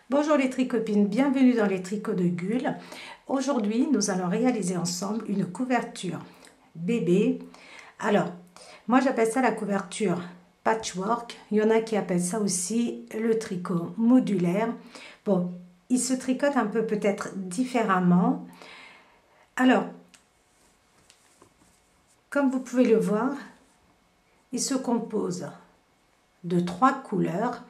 Bonjour les tricopines, bienvenue dans les tricots de Gul. Aujourd'hui, nous allons réaliser ensemble une couverture bébé. Alors, moi j'appelle ça la couverture patchwork. Il y en a qui appellent ça aussi le tricot modulaire. Bon, il se tricote un peu peut-être différemment. Alors, comme vous pouvez le voir, il se compose de 3 couleurs.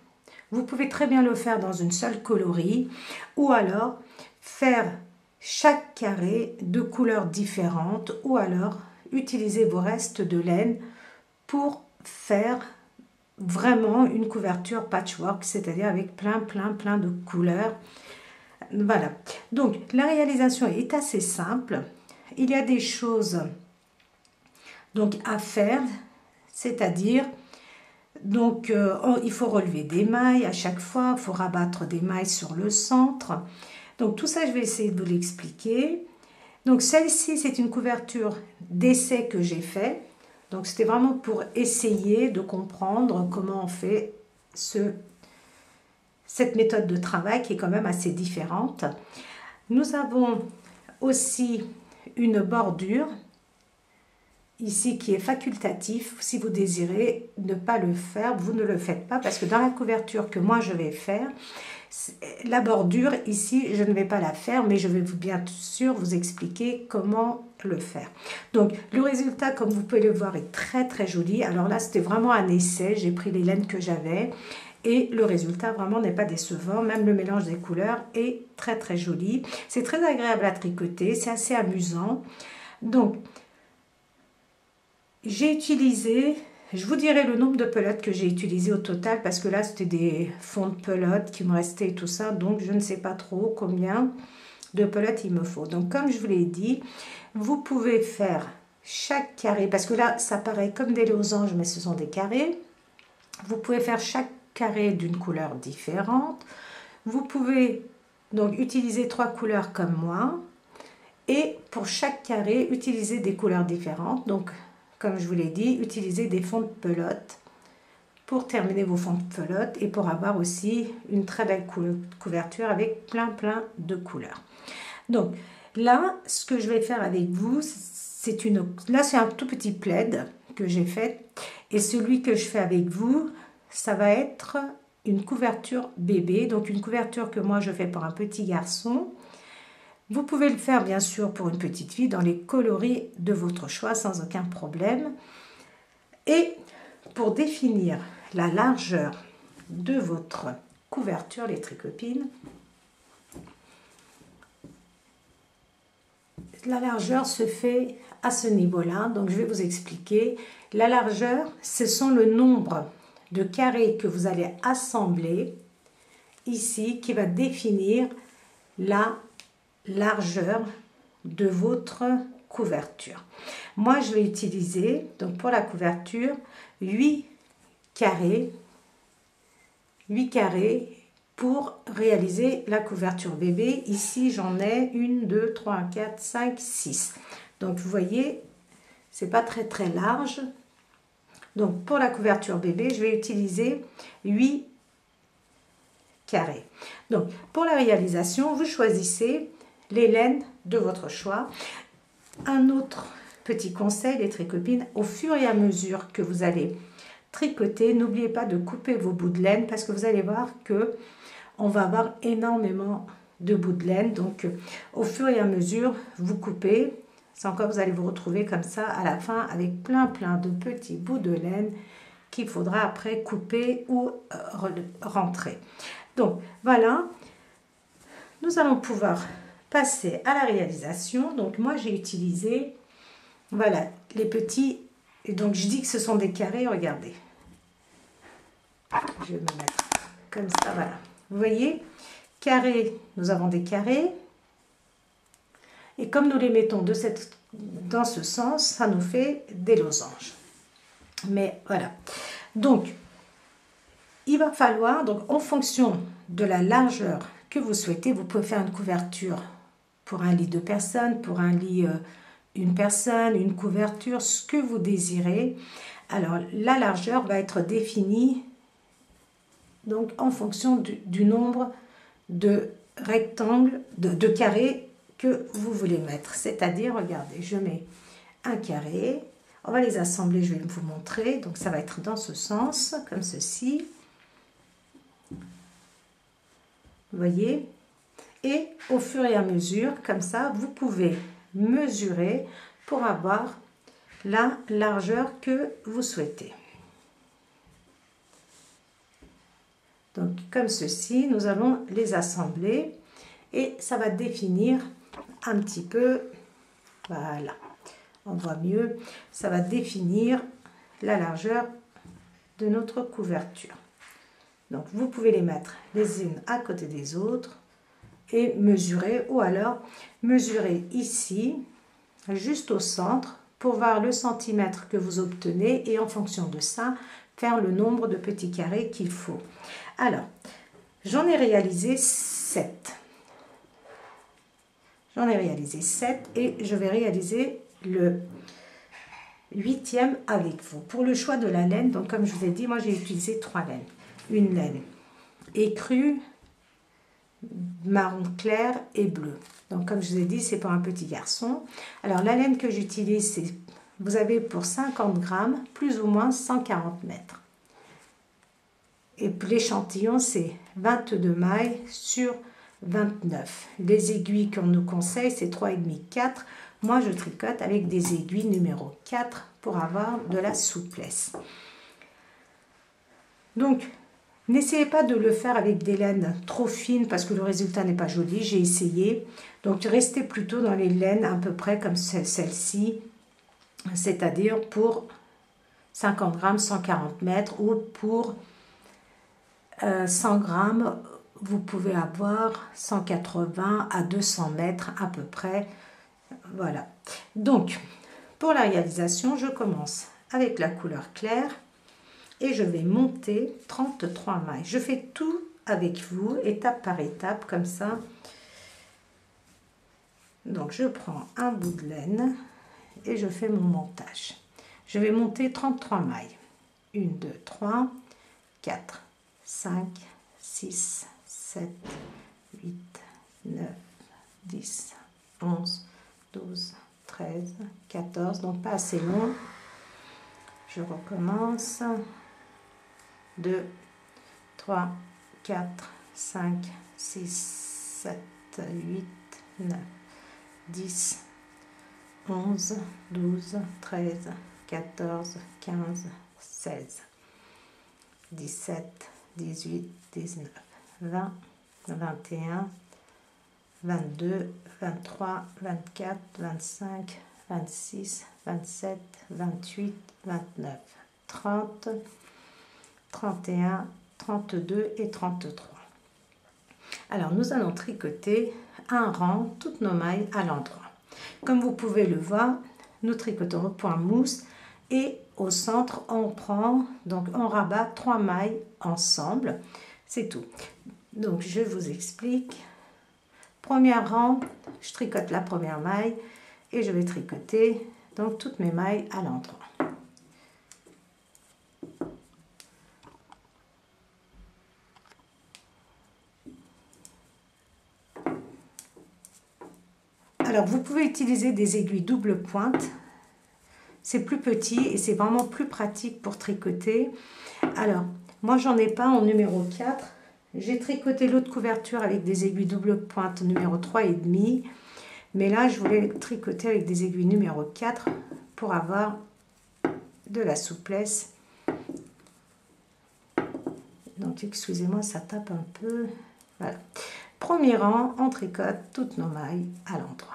Vous pouvez très bien le faire dans une seule coloris ou alors faire chaque carré de couleurs différentes ou alors utiliser vos restes de laine pour faire vraiment une couverture patchwork, c'est-à-dire avec plein de couleurs. Voilà, donc la réalisation est assez simple. Il y a des choses donc à faire, c'est-à-dire donc, il faut relever des mailles à chaque fois, il faut rabattre des mailles sur le centre. Donc, tout ça, je vais essayer de vous l'expliquer. Donc, celle-ci, c'est une couverture d'essai que j'ai fait. Donc, c'était vraiment pour essayer de comprendre comment on fait cette méthode de travail qui est quand même assez différente. Nous avons aussi une bordure ici qui est facultatif. Si vous désirez ne pas le faire, vous ne le faites pas parce que dans la couverture que moi je vais faire, la bordure ici je ne vais pas la faire, mais je vais bien sûr vous expliquer comment le faire. Donc le résultat, comme vous pouvez le voir, est très joli. Alors là c'était vraiment un essai, j'ai pris les laines que j'avais et le résultat vraiment n'est pas décevant. Même le mélange des couleurs est très joli. C'est très agréable à tricoter, c'est assez amusant. Donc j'ai utilisé, je vous dirai le nombre de pelotes que j'ai utilisé au total parce que là c'était des fonds de pelotes qui me restaient et tout ça, donc je ne sais pas trop combien de pelotes il me faut. Donc comme je vous l'ai dit, vous pouvez faire chaque carré, parce que là ça paraît comme des losanges mais ce sont des carrés. Vous pouvez faire chaque carré d'une couleur différente. Vous pouvez donc utiliser 3 couleurs comme moi et pour chaque carré utiliser des couleurs différentes. Donc comme je vous l'ai dit, utilisez des fonds de pelote pour terminer vos fonds de pelote et pour avoir aussi une très belle couverture avec plein de couleurs. Donc là, ce que je vais faire avec vous, c'est un tout petit plaid que j'ai fait et celui que je fais avec vous, ça va être une couverture bébé, donc une couverture que moi je fais pour un petit garçon. Vous pouvez le faire bien sûr pour une petite fille dans les coloris de votre choix sans aucun problème. Et pour définir la largeur de votre couverture, les tricopines, la largeur se fait à ce niveau-là. Donc je vais vous expliquer. La largeur, ce sont le nombre de carrés que vous allez assembler ici qui va définir la largeur de votre couverture. Moi je vais utiliser donc pour la couverture 8 carrés pour réaliser la couverture bébé. Ici j'en ai 1 2 3 4 5 6, donc vous voyez c'est pas très large. Donc pour la couverture bébé je vais utiliser 8 carrés. Donc pour la réalisation vous choisissez les laines de votre choix. Un autre petit conseil les tricopines, au fur et à mesure que vous allez tricoter, n'oubliez pas de couper vos bouts de laine parce que vous allez voir que on va avoir énormément de bouts de laine. Donc au fur et à mesure vous coupez, sans quoi vous allez vous retrouver comme ça à la fin avec plein de petits bouts de laine qu'il faudra après couper ou rentrer. Donc voilà, nous allons pouvoir passer à la réalisation. Donc moi j'ai utilisé voilà les petits, et donc je dis que ce sont des carrés, regardez, je vais me mettre comme ça, voilà, vous voyez, carré, nous avons des carrés et comme nous les mettons dans ce sens, ça nous fait des losanges. Mais voilà, donc il va falloir, donc en fonction de la largeur que vous souhaitez, vous pouvez faire une couverture pour un lit de personnes, pour un lit une personne, une couverture, ce que vous désirez. Alors la largeur va être définie donc en fonction du nombre de rectangle, de carré que vous voulez mettre. C'est-à-dire, regardez, je mets un carré, on va les assembler, je vais vous montrer, donc ça va être dans ce sens, comme ceci. Vous voyez? Et au fur et à mesure, comme ça, vous pouvez mesurer pour avoir la largeur que vous souhaitez. Donc, comme ceci, nous allons les assembler et ça va définir un petit peu, voilà, on voit mieux, ça va définir la largeur de notre couverture. Donc, vous pouvez les mettre les unes à côté des autres et mesurer, ou alors mesurer ici, juste au centre, pour voir le centimètre que vous obtenez et en fonction de ça, faire le nombre de petits carrés qu'il faut. Alors, j'en ai réalisé 7. J'en ai réalisé 7 et je vais réaliser le 8e avec vous. Pour le choix de la laine, donc comme je vous ai dit, moi j'ai utilisé 3 laines. Une laine écrue, marron clair et bleu. Donc comme je vous ai dit, c'est pour un petit garçon. Alors la laine que j'utilise, c'est, vous avez pour 50 grammes, plus ou moins 140 mètres. Et l'échantillon, c'est 22 mailles sur 29. Les aiguilles qu'on nous conseille, c'est 3,5, 4. Moi, je tricote avec des aiguilles numéro 4 pour avoir de la souplesse. Donc, n'essayez pas de le faire avec des laines trop fines parce que le résultat n'est pas joli. J'ai essayé. Donc, restez plutôt dans les laines à peu près comme celle-ci, c'est-à-dire pour 50 grammes, 140 mètres, ou pour 100 grammes, vous pouvez avoir 180 à 200 mètres à peu près. Voilà. Donc, pour la réalisation, je commence avec la couleur claire et je vais monter 33 mailles. Je fais tout avec vous, étape par étape, comme ça. Donc, je prends un bout de laine et je fais mon montage. Je vais monter 33 mailles. 1, 2, 3, 4, 5, 6, 7, 8, 9, 10, 11, 12, 13, 14. Donc pas assez long. Je recommence. 2, 3, 4, 5, 6, 7, 8, 9, 10, 11, 12, 13, 14, 15, 16, 17, 18, 19, 20, 21, 22, 23, 24, 25, 26, 27, 28, 29, 30, 31, 32 et 33. Alors, nous allons tricoter un rang, toutes nos mailles à l'endroit. Comme vous pouvez le voir, nous tricotons au point mousse et au centre, on prend, donc on rabat 3 mailles ensemble. C'est tout. Donc, je vous explique. Premier rang, je tricote la première maille et je vais tricoter donc toutes mes mailles à l'endroit. Alors, vous pouvez utiliser des aiguilles double pointe. C'est plus petit et c'est vraiment plus pratique pour tricoter. Alors, moi, j'en ai pas en numéro 4. J'ai tricoté l'autre couverture avec des aiguilles double pointe numéro 3,5. Mais là, je voulais tricoter avec des aiguilles numéro 4 pour avoir de la souplesse. Donc, excusez-moi, ça tape un peu. Voilà. Premier rang, on tricote toutes nos mailles à l'endroit.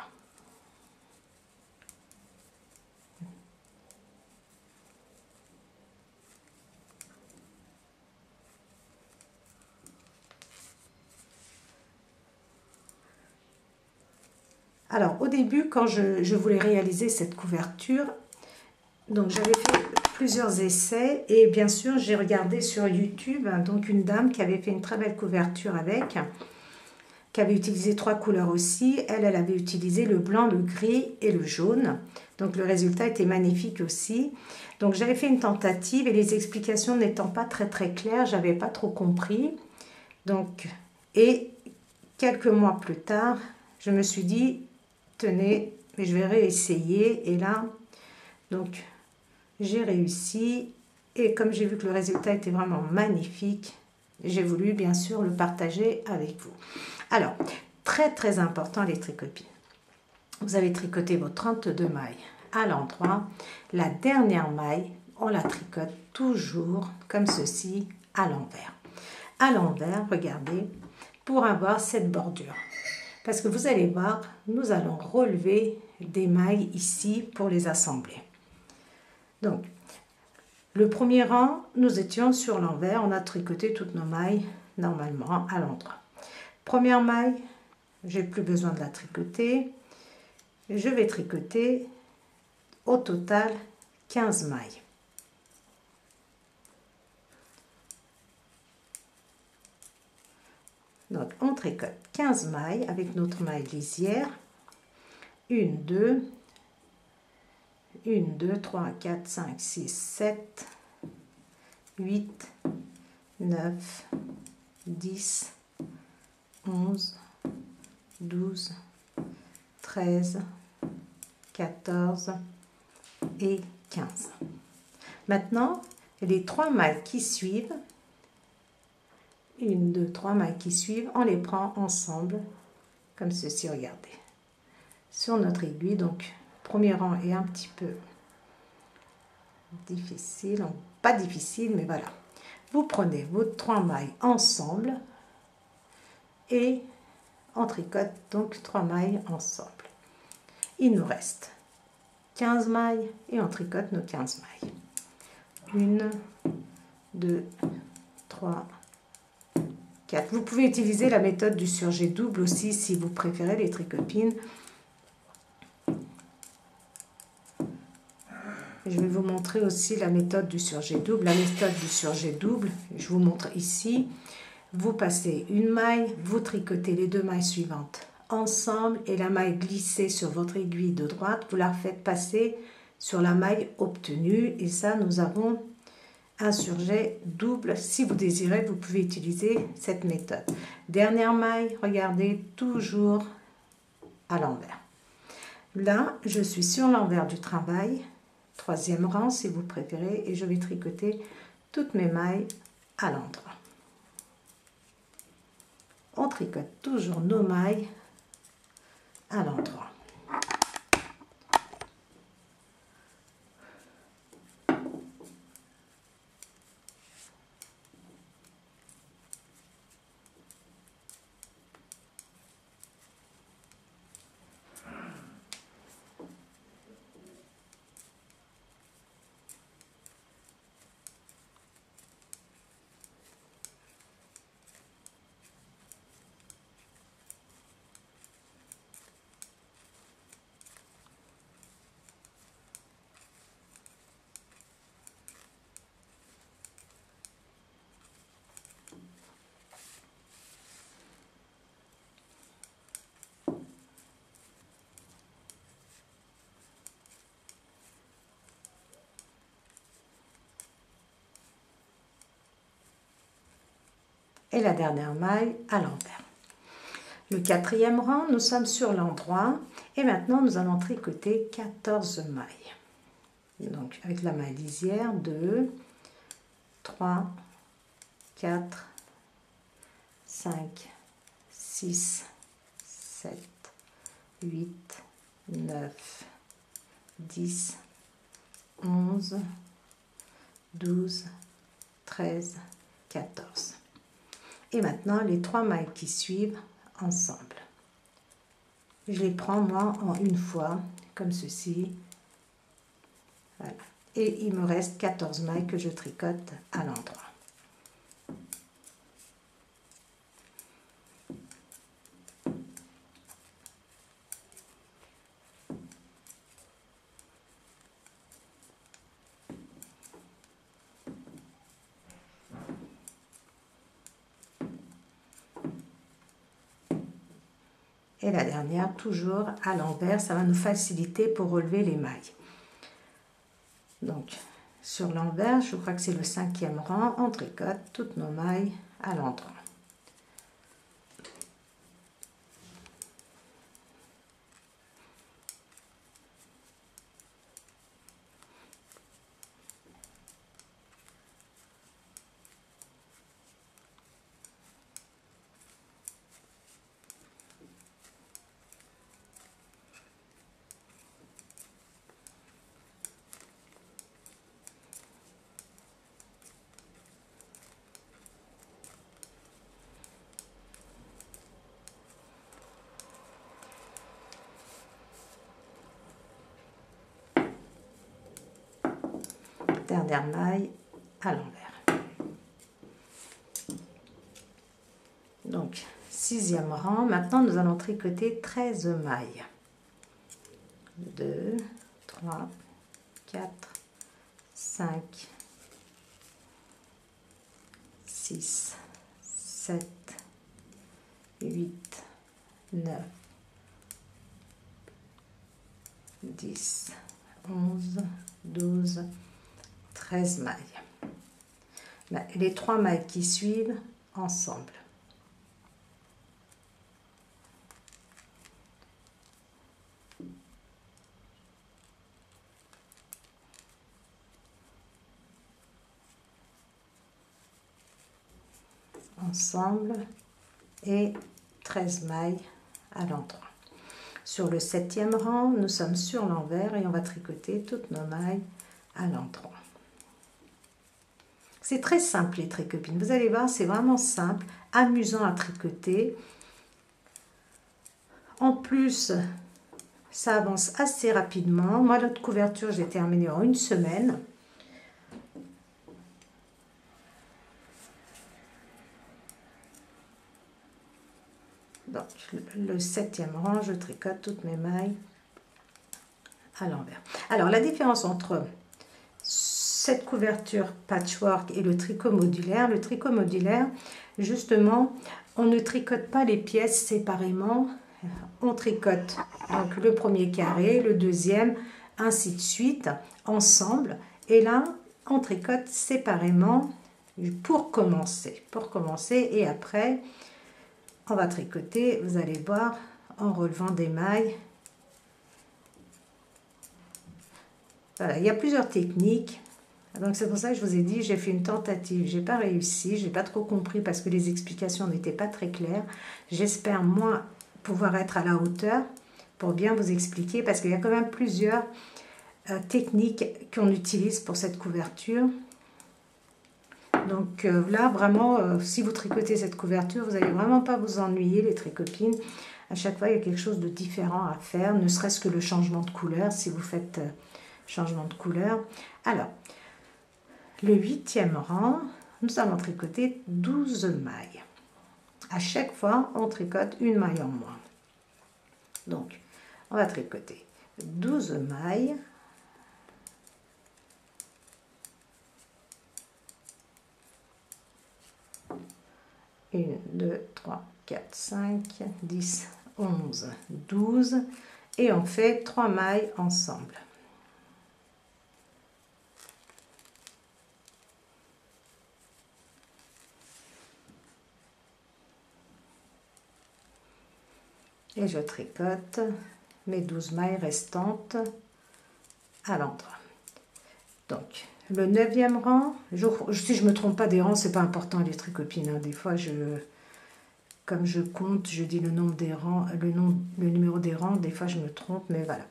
Alors, au début, quand je voulais réaliser cette couverture, donc j'avais fait plusieurs essais et bien sûr, j'ai regardé sur YouTube donc une dame qui avait fait une très belle couverture avec, qui avait utilisé 3 couleurs aussi. Elle avait utilisé le blanc, le gris et le jaune. Donc, le résultat était magnifique aussi. Donc, j'avais fait une tentative et les explications n'étant pas très claires, j'avais pas trop compris. Donc, et quelques mois plus tard, je me suis dit, tenez, mais je vais réessayer. Et là, donc, j'ai réussi. Et comme j'ai vu que le résultat était vraiment magnifique, j'ai voulu bien sûr le partager avec vous. Alors, très très important les tricopines. Vous avez tricoté vos 32 mailles à l'endroit. La dernière maille, on la tricote toujours comme ceci à l'envers. À l'envers, regardez, pour avoir cette bordure. Parce que vous allez voir, nous allons relever des mailles ici pour les assembler. Donc, le premier rang, nous étions sur l'envers, on a tricoté toutes nos mailles normalement à l'endroit. Première maille, j'ai plus besoin de la tricoter. Je vais tricoter au total 15 mailles. Donc, on tricote 15 mailles avec notre maille lisière. 1, 2, 3, 4, 5, 6, 7, 8, 9, 10, 11, 12, 13, 14 et 15. Maintenant, les 3 mailles qui suivent, 1, 2, 3 mailles qui suivent, on les prend ensemble, comme ceci, regardez, sur notre aiguille. Donc, premier rang est un petit peu difficile, pas difficile, mais voilà. Vous prenez vos 3 mailles ensemble et on tricote donc 3 mailles ensemble. Il nous reste 15 mailles et on tricote nos 15 mailles. 1, 2, 3, 4. Vous pouvez utiliser la méthode du surjet double aussi si vous préférez les tricopines. Je vais vous montrer aussi la méthode du surjet double. La méthode du surjet double, je vous montre ici. Vous passez une maille, vous tricotez les 2 mailles suivantes ensemble et la maille glissée sur votre aiguille de droite, vous la faites passer sur la maille obtenue. Et ça, nous avons un surjet double. Si vous désirez, vous pouvez utiliser cette méthode. Dernière maille, regardez, toujours à l'envers. Là, je suis sur l'envers du travail, 3e rang si vous préférez, et je vais tricoter toutes mes mailles à l'endroit. On tricote toujours nos mailles à l'endroit. Et la dernière maille à l'envers. Le 4e rang, nous sommes sur l'endroit et maintenant nous allons tricoter 14 mailles. Donc avec la maille lisière, 2, 3, 4, 5, 6, 7, 8, 9, 10, 11, 12, 13, 14. Et maintenant, les 3 mailles qui suivent ensemble. Je les prends, moi, en une fois, comme ceci. Voilà. Et il me reste 14 mailles que je tricote à l'endroit. Et la dernière, toujours à l'envers, ça va nous faciliter pour relever les mailles. Donc, sur l'envers, je crois que c'est le 5e rang, on tricote toutes nos mailles à l'endroit. dernière maille à l'envers. Donc 6e rang. Maintenant nous allons tricoter 13 mailles. 2, 3, 4, 5, 6, 7, 8, 9, 10, 11, 12, 13 mailles. Les 3 mailles qui suivent ensemble. Ensemble et 13 mailles à l'endroit. Sur le 7e rang, nous sommes sur l'envers et on va tricoter toutes nos mailles à l'endroit. C'est très simple les tricopines, vous allez voir, c'est vraiment simple, amusant à tricoter. En plus, ça avance assez rapidement. Moi, notre couverture, j'ai terminé en 1 semaine. Donc, le 7e rang, je tricote toutes mes mailles à l'envers. Alors, la différence entre cette couverture patchwork et le tricot modulaire, justement, on ne tricote pas les pièces séparément. On tricote donc le premier carré, le deuxième, ainsi de suite, ensemble. Et là, on tricote séparément pour commencer. Et après, on va tricoter, vous allez voir, en relevant des mailles. Voilà, il y a plusieurs techniques. Donc c'est pour ça que je vous ai dit, j'ai fait une tentative. J'ai pas réussi, j'ai pas trop compris parce que les explications n'étaient pas très claires. J'espère, moi, pouvoir être à la hauteur pour bien vous expliquer parce qu'il y a quand même plusieurs techniques qu'on utilise pour cette couverture. Donc là, vraiment, si vous tricotez cette couverture, vous n'allez vraiment pas vous ennuyer, les tricopines. À chaque fois, il y a quelque chose de différent à faire, ne serait-ce que le changement de couleur, si vous faites changement de couleur. Alors, le 8e rang, nous allons tricoter 12 mailles. À chaque fois, on tricote une maille en moins. Donc, on va tricoter 12 mailles. 1, 2, 3, 4, 5, 10, 11, 12 et on fait 3 mailles ensemble. Et je tricote mes 12 mailles restantes à l'endroit. Donc, le 9e rang, si je ne me trompe pas des rangs, c'est pas important les tricopines. Hein. Des fois, comme je compte, je dis le nombre des rangs, le numéro des rangs, des fois je me trompe, mais voilà.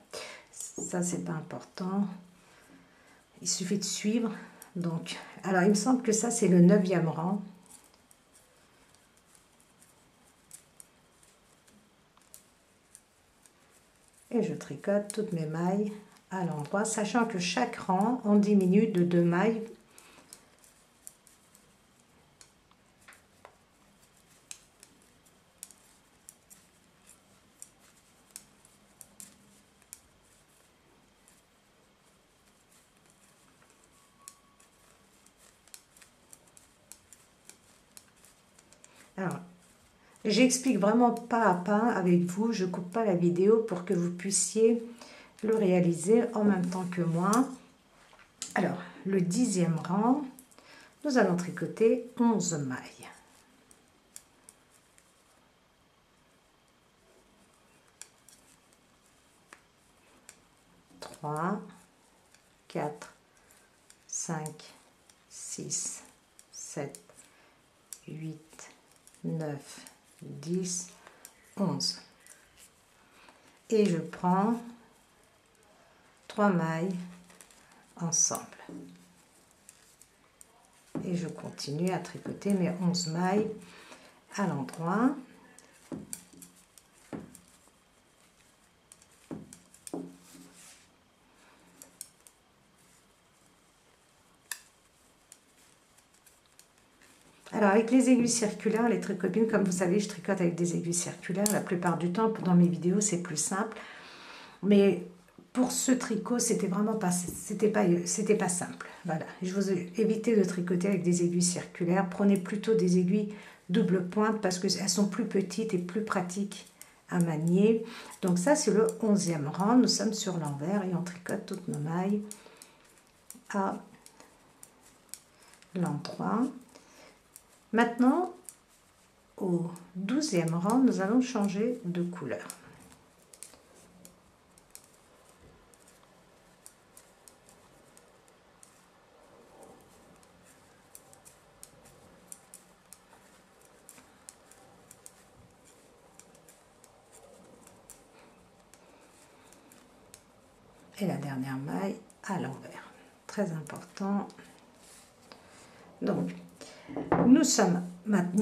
Ça, c'est pas important. Il suffit de suivre. Donc, alors, il me semble que ça, c'est le 9e rang. Et je tricote toutes mes mailles à l'endroit, sachant que chaque rang, on diminue de 2 mailles. Alors, j'explique vraiment pas à pas avec vous, je ne coupe pas la vidéo pour que vous puissiez le réaliser en même temps que moi. Alors, le 10e rang, nous allons tricoter 11 mailles. Trois, 4, 5, 6, 7, 8, 9, 10, 11. Et je prends 3 mailles ensemble. Et je continue à tricoter mes 11 mailles à l'endroit. Alors avec les aiguilles circulaires, les tricopines, comme vous savez, je tricote avec des aiguilles circulaires. La plupart du temps, dans mes vidéos, c'est plus simple. Mais pour ce tricot, c'était vraiment pas simple. Voilà, je vous ai évité de tricoter avec des aiguilles circulaires. Prenez plutôt des aiguilles double pointe parce qu'elles sont plus petites et plus pratiques à manier. Donc ça, c'est le 11e rang. Nous sommes sur l'envers et on tricote toutes nos mailles à l'endroit. Maintenant, au 12e rang, nous allons changer de couleur. Et la dernière maille à l'envers. Très important. Donc, nous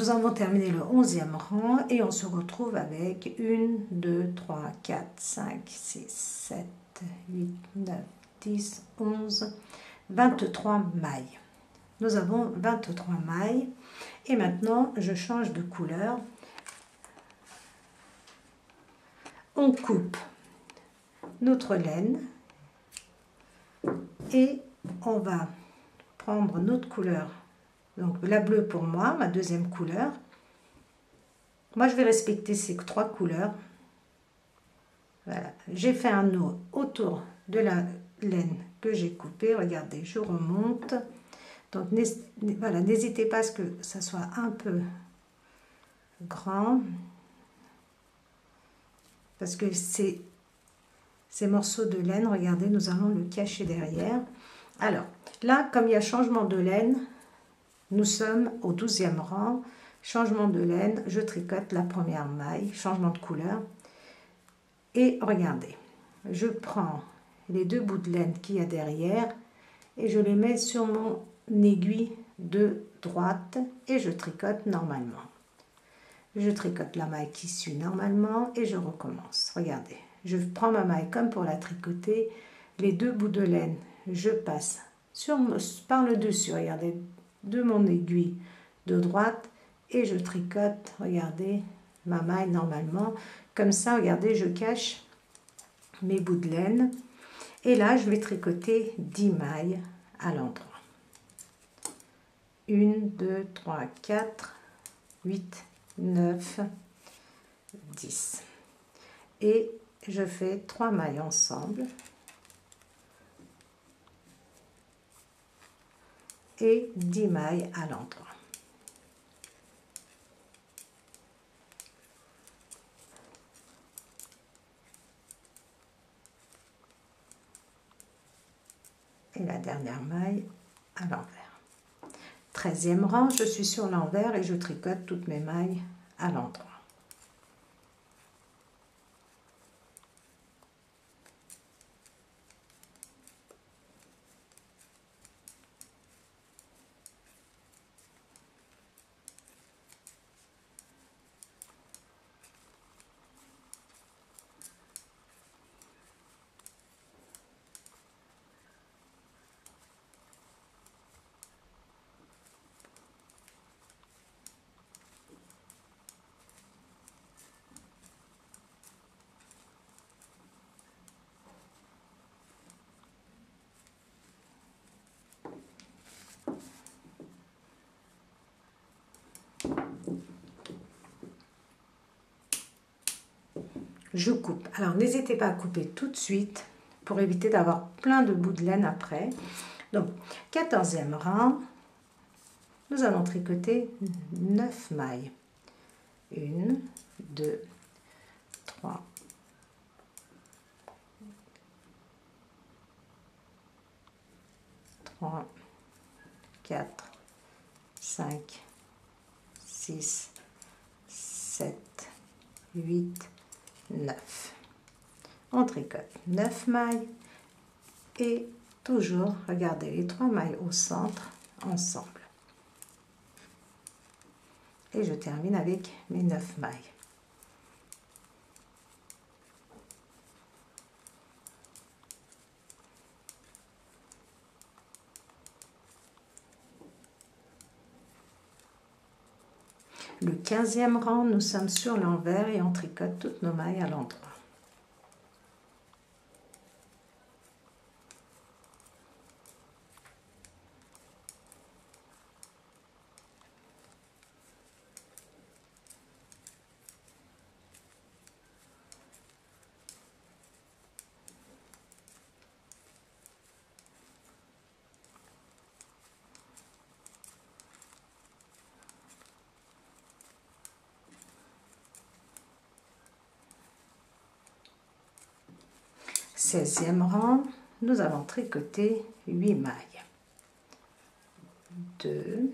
avons terminé le 11e rang et on se retrouve avec 1, 2, 3, 4, 5, 6, 7, 8, 9, 10, 11, 23 mailles. Nous avons 23 mailles et maintenant je change de couleur. On coupe notre laine et on va prendre notre couleur, donc la bleue pour moi, ma deuxième couleur. Moi je vais respecter ces 3 couleurs. Voilà, j'ai fait un nœud autour de la laine que j'ai coupée. Regardez, je remonte. Donc voilà, n'hésitez pas à ce que ça soit un peu grand parce que ces morceaux de laine, regardez, nous allons le cacher derrière. Alors là, comme il y a changement de laine, nous sommes au 12e rang. Changement de laine, je tricote la première maille, changement de couleur. Et regardez, je prends les 2 bouts de laine qu'il y a derrière et je les mets sur mon aiguille de droite et je tricote normalement. Je tricote la maille qui suit normalement et je recommence. Regardez, je prends ma maille comme pour la tricoter, les 2 bouts de laine, je passe par le dessus, regardez, de mon aiguille de droite et je tricote, regardez, ma maille normalement. Comme ça, regardez, je cache mes bouts de laine et là, je vais tricoter 10 mailles à l'endroit. 1, 2, 3, 4, 8, 9, 10. Et je fais 3 mailles ensemble. Et 10 mailles à l'endroit. Et la dernière maille à l'envers. 13e rang, je suis sur l'envers et je tricote toutes mes mailles à l'endroit. Je coupe. Alors n'hésitez pas à couper tout de suite pour éviter d'avoir plein de bouts de laine après. Donc 14e rang, nous allons tricoter 9 mailles. 1, 2, 3, 4, 5, 6, 7, 8, 9. On tricote 9 mailles et toujours, regardez, les 3 mailles au centre ensemble. Et je termine avec mes 9 mailles. Le 15e rang, nous sommes sur l'envers et on tricote toutes nos mailles à l'endroit. Seizième rang, nous allons tricoter 8 mailles. 2,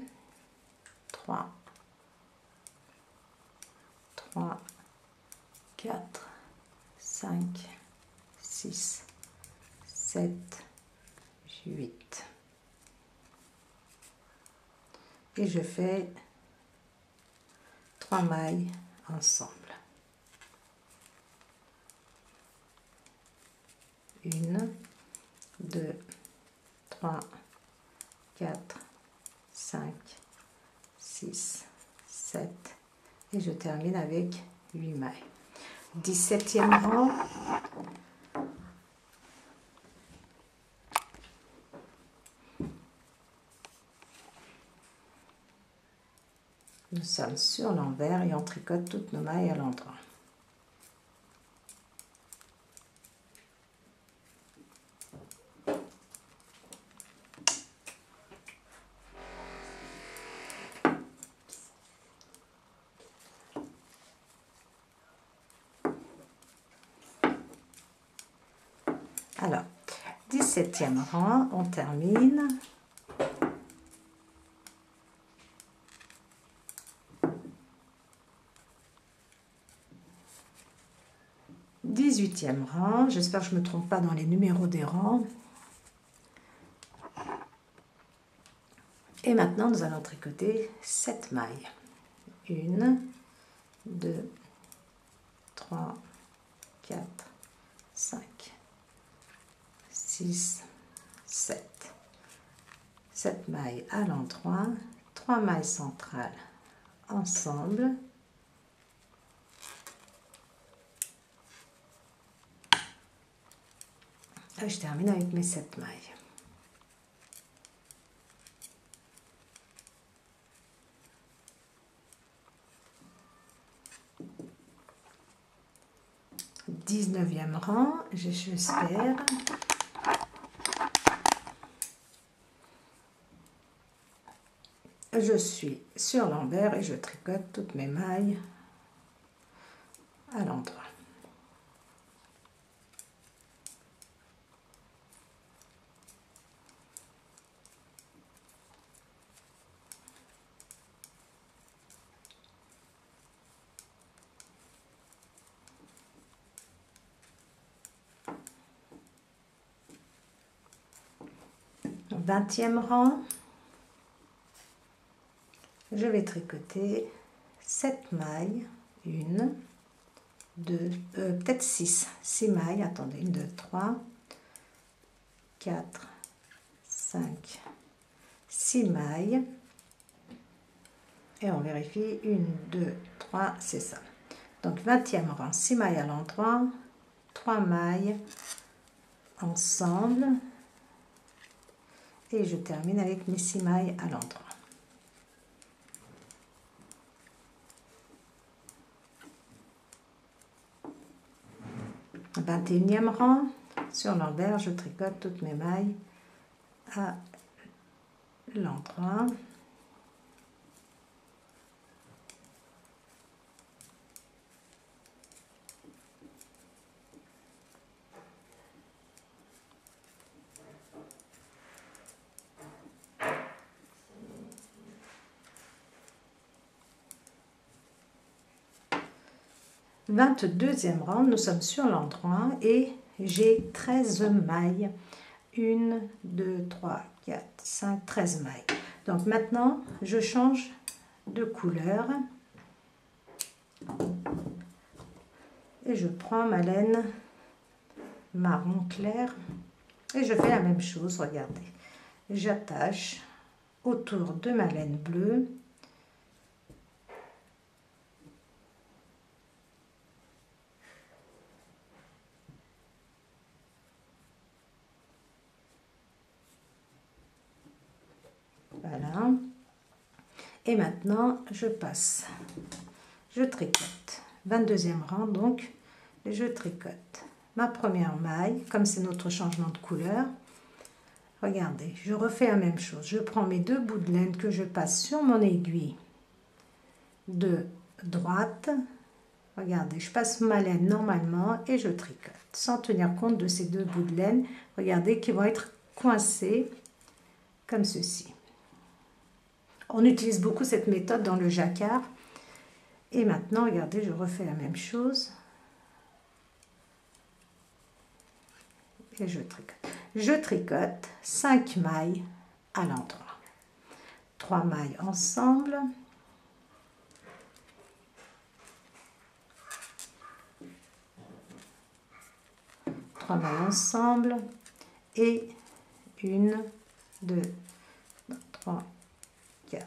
3, 4, 5, 6, 7, 8. Et je fais 3 mailles ensemble. 1, 2, 3, 4, 5, 6, 7 et je termine avec 8 mailles. 17e rang. Nous sommes sur l'envers et on tricote toutes nos mailles à l'endroit. Alors, 17e rang, on termine. Dix-huitième rang, j'espère que je ne me trompe pas dans les numéros des rangs. Et maintenant, nous allons tricoter 7 mailles. 1, 2, 3, 4, 5, 6, 7. 7 mailles à l'endroit, 3 mailles centrales ensemble. Et je termine avec mes 7 mailles. Dix-neuvième rang, j'espère. Je suis sur l'envers et je tricote toutes mes mailles à l'endroit. Vingtième rang, je vais tricoter 7 mailles, 1, 2, peut-être 6 mailles, attendez, 1, 2, 3, 4, 5, 6 mailles, et on vérifie, 1, 2, 3, c'est ça. Donc 20e rang, 6 mailles à l'endroit, 3 mailles ensemble, et je termine avec mes 6 mailles à l'endroit. Vingt-et-unième rang, sur l'envers, je tricote toutes mes mailles à l'endroit. Vingt-deuxième rang, nous sommes sur l'endroit et j'ai 13 mailles. 1, 2, 3, 4, 5, 13 mailles. Donc maintenant, je change de couleur. Et je prends ma laine marron clair. Et je fais la même chose, regardez. J'attache autour de ma laine bleue Et maintenant, je passe. Je tricote. 22e rang, donc, je tricote ma première maille, comme c'est notre changement de couleur. Regardez, je refais la même chose. Je prends mes 2 bouts de laine que je passe sur mon aiguille de droite. Regardez, je passe ma laine normalement et je tricote, sans tenir compte de ces 2 bouts de laine. Regardez, qui vont être coincés comme ceci. On utilise beaucoup cette méthode dans le jacquard. Et maintenant, regardez, je refais la même chose. Et je tricote. Je tricote 5 mailles à l'endroit. 3 mailles ensemble. Trois mailles ensemble. Et 1, 2, 3, 4,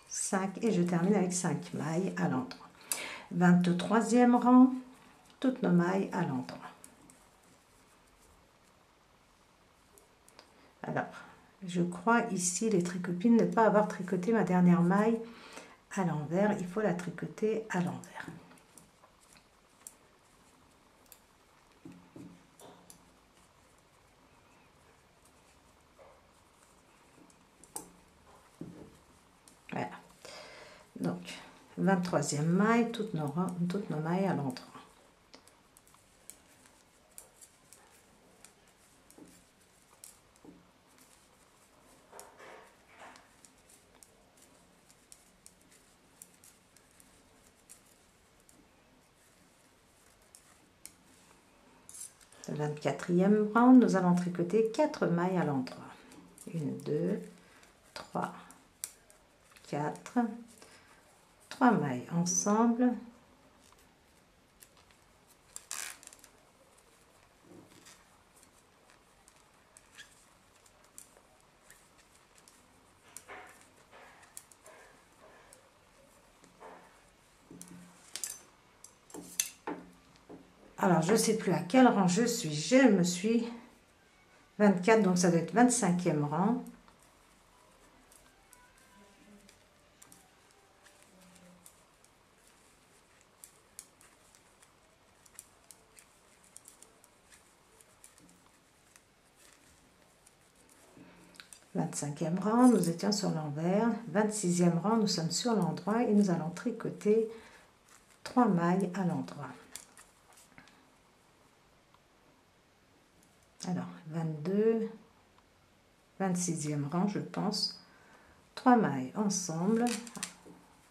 5. Et je termine avec 5 mailles à l'endroit. 23e rang, toutes nos mailles à l'endroit. Alors, je crois ici, les tricopines, ne pas avoir tricoté ma dernière maille à l'envers. Il faut la tricoter à l'envers. Voilà. Donc, 23e maille, toutes nos mailles à l'endroit. Le 24e rang, nous allons tricoter 4 mailles à l'endroit. 1, 2, 3, 4, 3 mailles ensemble. Alors, je ne sais plus à quel rang je suis. Je me suis 24, donc ça doit être 25e rang. « 25e rang, nous étions sur l'envers. 26e rang, nous sommes sur l'endroit et nous allons tricoter 3 mailles à l'endroit. Alors, 22, 26e rang, je pense. 3 mailles ensemble.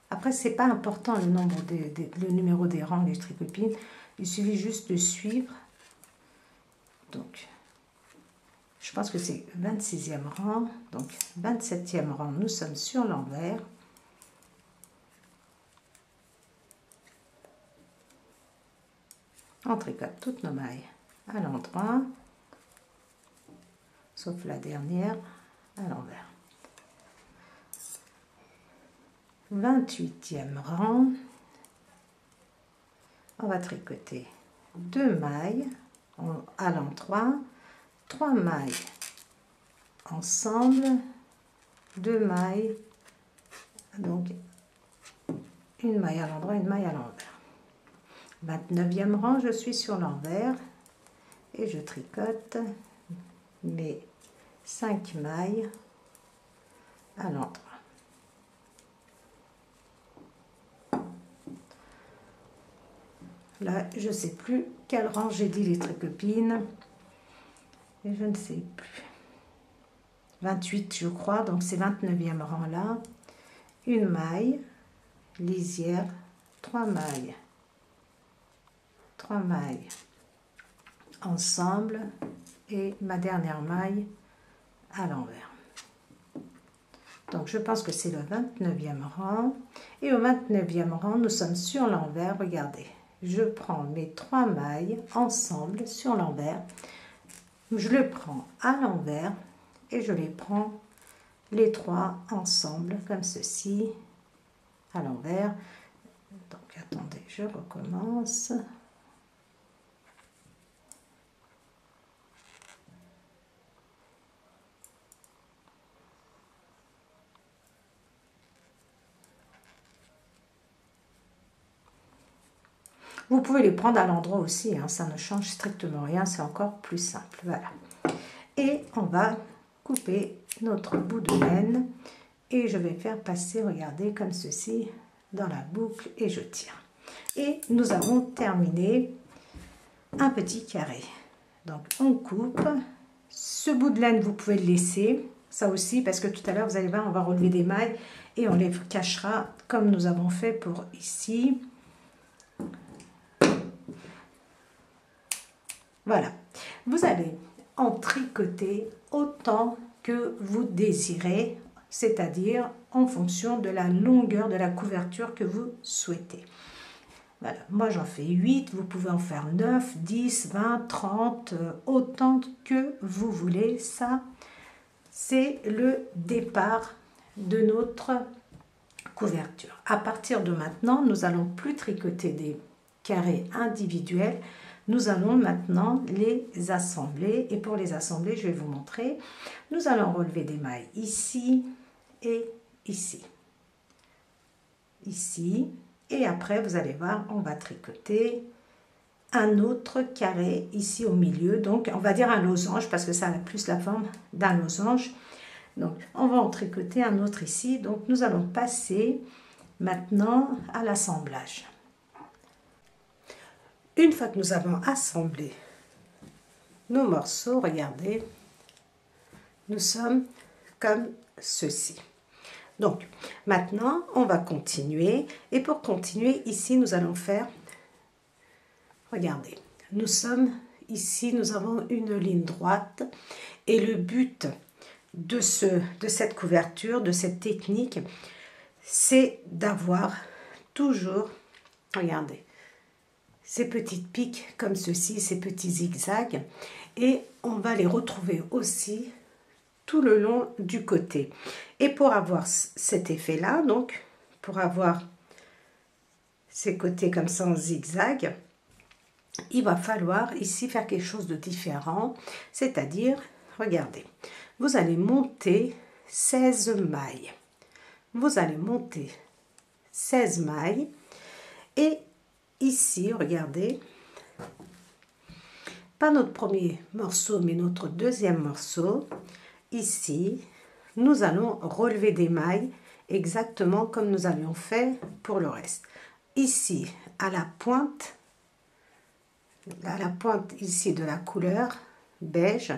Après, c'est pas important le numéro des rangs des tricopines. Il suffit juste de suivre. Donc, je pense que c'est 26e rang. Donc, 27e rang, nous sommes sur l'envers. On tricote toutes nos mailles à l'endroit, sauf la dernière à l'envers. 28e rang, on va tricoter 2 mailles à l'endroit, 3 mailles ensemble, 2 mailles, donc une maille à l'endroit, une maille à l'envers. 29e rang, je suis sur l'envers et je tricote mes 5 mailles à l'endroit. Là, je ne sais plus quel rang j'ai dit les tricopines. Et je ne sais plus. 28, je crois, donc c'est 29e rang là. Une maille, lisière, 3 mailles. 3 mailles ensemble et ma dernière maille à l'envers. Donc je pense que c'est le 29e rang. Et au 29e rang, nous sommes sur l'envers. Regardez, je prends mes 3 mailles ensemble sur l'envers. Je le prends à l'envers et je les prends les 3 ensemble comme ceci à l'envers. Donc attendez, je recommence. Vous pouvez les prendre à l'endroit aussi, hein, ça ne change strictement rien, c'est encore plus simple. Voilà. Et on va couper notre bout de laine et je vais faire passer, regardez, comme ceci, dans la boucle et je tire. Et nous avons terminé un petit carré. Donc on coupe. Ce bout de laine, vous pouvez le laisser, ça aussi, parce que tout à l'heure, vous allez voir, on va relever des mailles et on les cachera comme nous avons fait pour ici. Voilà. Vous allez en tricoter autant que vous désirez, c'est-à-dire en fonction de la longueur de la couverture que vous souhaitez. Voilà, moi j'en fais 8, vous pouvez en faire 9, 10, 20, 30, autant que vous voulez. Ça, c'est le départ de notre couverture. À partir de maintenant, nous allons plus tricoter des carrés individuels. Nous allons maintenant les assembler. Et pour les assembler, je vais vous montrer. Nous allons relever des mailles ici et ici. Ici. Et après, vous allez voir, on va tricoter un autre carré ici au milieu. Donc, on va dire un losange parce que ça a plus la forme d'un losange. Donc, on va en tricoter un autre ici. Donc, nous allons passer maintenant à l'assemblage. Une fois que nous avons assemblé nos morceaux, regardez, nous sommes comme ceci. Donc, maintenant, on va continuer. Et pour continuer, ici, nous allons faire, regardez, nous sommes ici, nous avons une ligne droite. Et le but de cette couverture, de cette technique, c'est d'avoir toujours, regardez, ces petites piques comme ceci, ces petits zigzags. Et on va les retrouver aussi tout le long du côté. Et pour avoir cet effet-là, donc, pour avoir ces côtés comme ça en zigzag, il va falloir ici faire quelque chose de différent. C'est-à-dire, regardez, vous allez monter 16 mailles. Vous allez monter 16 mailles. Et ici, regardez, pas notre premier morceau, mais notre deuxième morceau. Ici, nous allons relever des mailles exactement comme nous avions fait pour le reste. Ici, à la pointe ici de la couleur beige,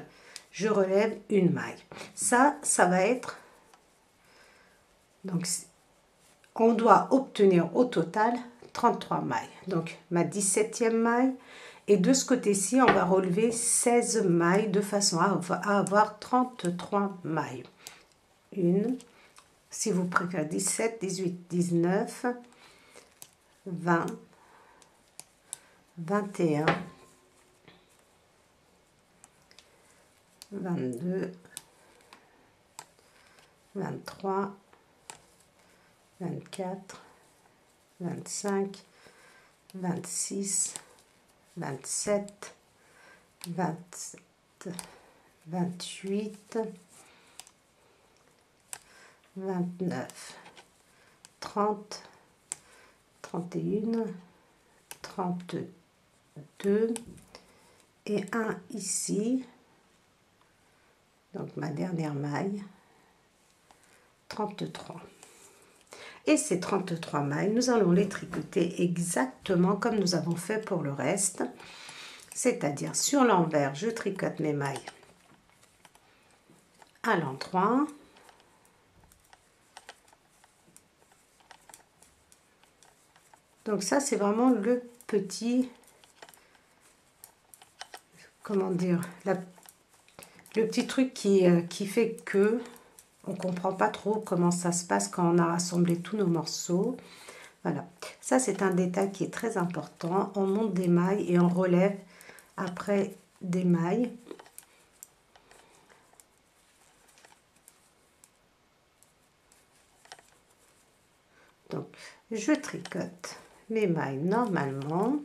je relève une maille. Ça va être... Donc, on doit obtenir au total 33 mailles. Donc, ma 17e maille. Et de ce côté-ci, on va relever 16 mailles de façon à avoir 33 mailles. Une, si vous préférez 17, 18, 19, 20, 21, 22, 23, 24, 25, 26, 27, 28, 29, 30, 31, 32 et un ici. Donc ma dernière maille, 33. Et ces 33 mailles, nous allons les tricoter exactement comme nous avons fait pour le reste. C'est-à-dire sur l'envers, je tricote mes mailles à l'endroit. Donc ça, c'est vraiment le petit, comment dire, le petit truc qui fait que on comprend pas trop comment ça se passe quand on a rassemblé tous nos morceaux. Voilà, ça c'est un détail qui est très important. On monte des mailles et on relève après des mailles. Donc, je tricote mes mailles normalement.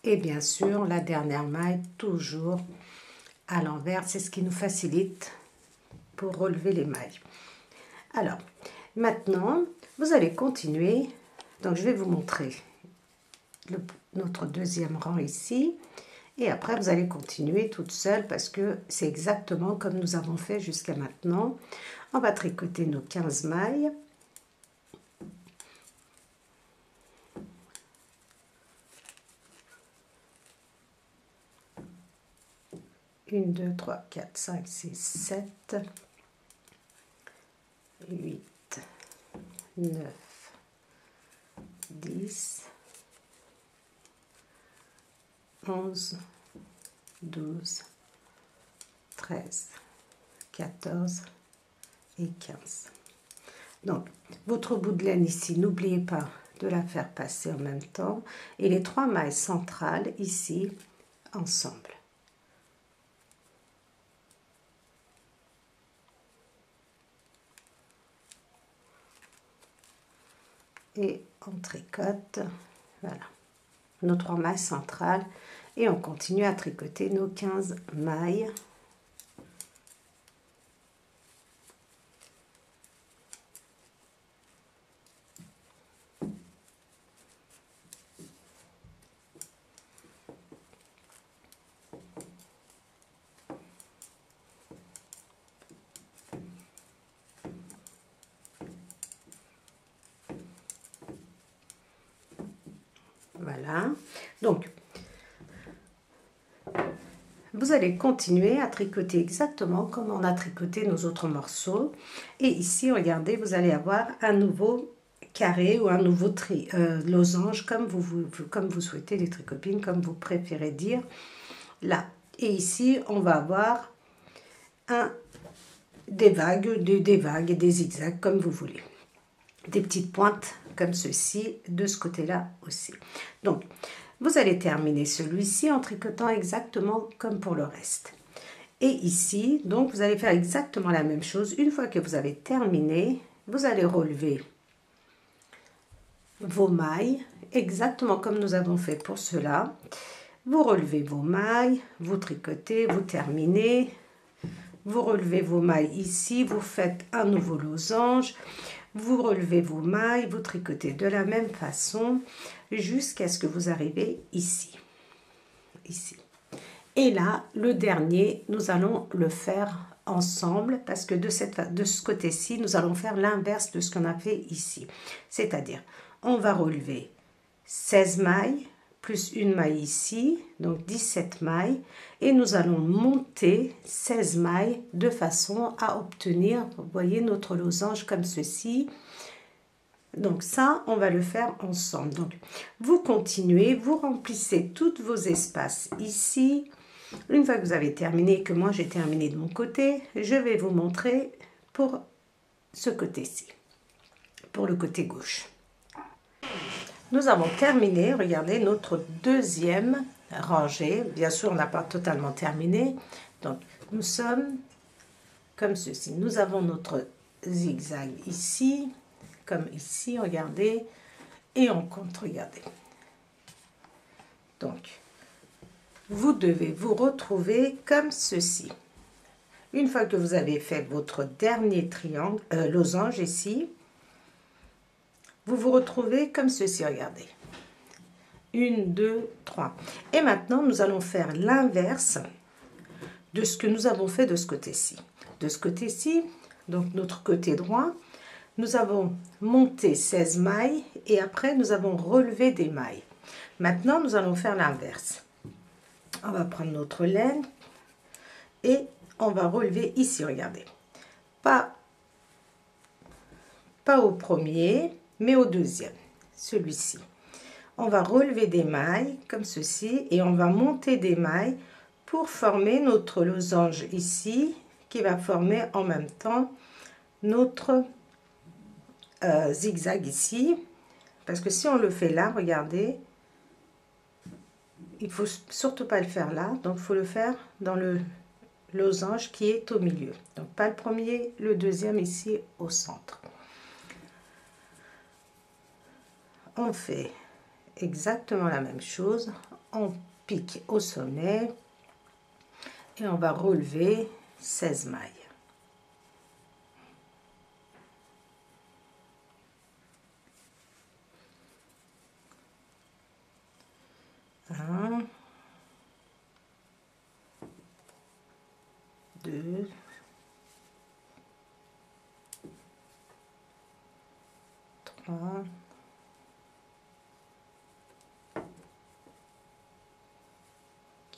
Et bien sûr, la dernière maille, toujours à l'envers. C'est ce qui nous facilite pour relever les mailles. Alors, maintenant, vous allez continuer. Donc, je vais vous montrer notre deuxième rang ici. Et après, vous allez continuer toute seule parce que c'est exactement comme nous avons fait jusqu'à maintenant. On va tricoter nos 15 mailles. Une, 2, 3, 4, 5, 6, 7, 8, 9, 10, 11, 12, 13, 14 et 15. Donc, votre bout de laine ici, n'oubliez pas de la faire passer en même temps. Et les 3 mailles centrales ici, ensemble. Et on tricote, voilà, nos 3 mailles centrales. Et on continue à tricoter nos 15 mailles. Voilà, donc vous allez continuer à tricoter exactement comme on a tricoté nos autres morceaux. Et ici, regardez, vous allez avoir un nouveau carré ou un nouveau losange, comme vous souhaitez, les tricopines, comme vous préférez dire, là. Et ici, on va avoir des vagues, des zigzags, comme vous voulez. Des petites pointes comme ceci, de ce côté-là aussi. Donc, vous allez terminer celui-ci en tricotant exactement comme pour le reste. Et ici, donc, vous allez faire exactement la même chose. Une fois que vous avez terminé, vous allez relever vos mailles, exactement comme nous avons fait pour cela. Vous relevez vos mailles, vous tricotez, vous terminez. Vous relevez vos mailles ici, vous faites un nouveau losange. Vous relevez vos mailles, vous tricotez de la même façon jusqu'à ce que vous arrivez ici. Ici. Et là, le dernier, nous allons le faire ensemble parce que de ce côté-ci, nous allons faire l'inverse de ce qu'on a fait ici. C'est-à-dire, on va relever 16 mailles plus une maille ici, donc 17 mailles. Et nous allons monter 16 mailles de façon à obtenir, vous voyez, notre losange comme ceci. Donc ça, on va le faire ensemble. Donc, vous continuez, vous remplissez tous vos espaces ici. Une fois que vous avez terminé, que moi j'ai terminé de mon côté, je vais vous montrer pour ce côté-ci, pour le côté gauche. Nous avons terminé, regardez, notre deuxième rangée. Bien sûr, on n'a pas totalement terminé. Donc, nous sommes comme ceci. Nous avons notre zigzag ici, comme ici, regardez. Et on compte, regardez. Donc, vous devez vous retrouver comme ceci. Une fois que vous avez fait votre dernier triangle, losange ici, vous vous retrouvez comme ceci, regardez. 1, 2, 3. Et maintenant, nous allons faire l'inverse de ce que nous avons fait de ce côté-ci. De ce côté-ci, donc notre côté droit, nous avons monté 16 mailles et après, nous avons relevé des mailles. Maintenant, nous allons faire l'inverse. On va prendre notre laine et on va relever ici, regardez. Pas au premier, mais au deuxième, celui-ci. On va relever des mailles comme ceci et on va monter des mailles pour former notre losange ici qui va former en même temps notre zigzag ici, parce que si on le fait là, regardez, il faut surtout pas le faire là, donc il faut le faire dans le losange qui est au milieu, donc pas le premier, le deuxième ici au centre. On fait exactement la même chose, on pique au sommet et on va relever 16 mailles. Un, deux, trois,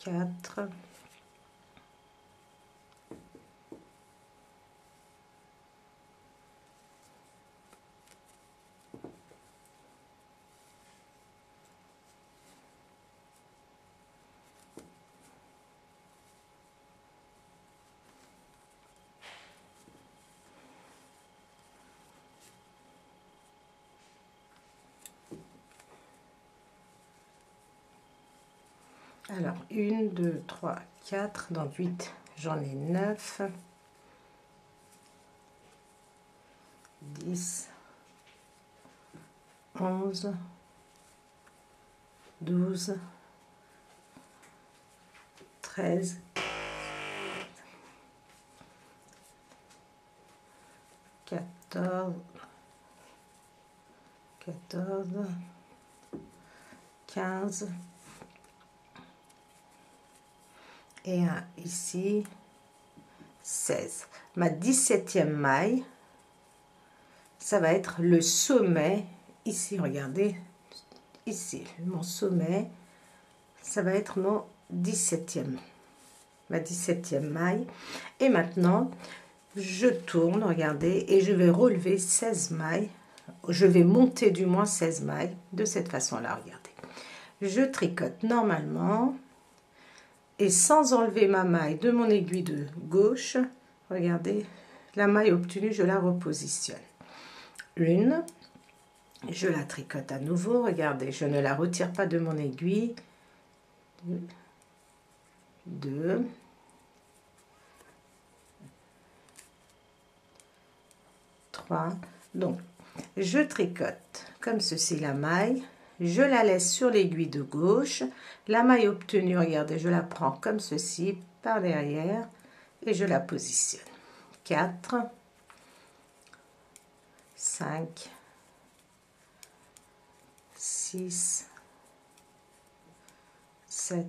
quatre, alors 1, 2, 3, 4, donc 8, j'en ai 9, 10, 11, 12, 13, 14, 15, et un ici, 16. Ma 17e maille, ça va être le sommet, ici, regardez, ici, mon sommet, ça va être mon 17e, ma 17e maille. Et maintenant, je tourne, regardez, et je vais relever 16 mailles, je vais monter du moins 16 mailles, de cette façon-là, regardez. Je tricote normalement, et sans enlever ma maille de mon aiguille de gauche, regardez, la maille obtenue, je la repositionne. Une, je la tricote à nouveau, regardez, je ne la retire pas de mon aiguille. Deux, trois, donc je tricote comme ceci la maille, je la laisse sur l'aiguille de gauche, la maille obtenue, regardez, je la prends comme ceci par derrière et je la positionne. 4, 5, 6, 7,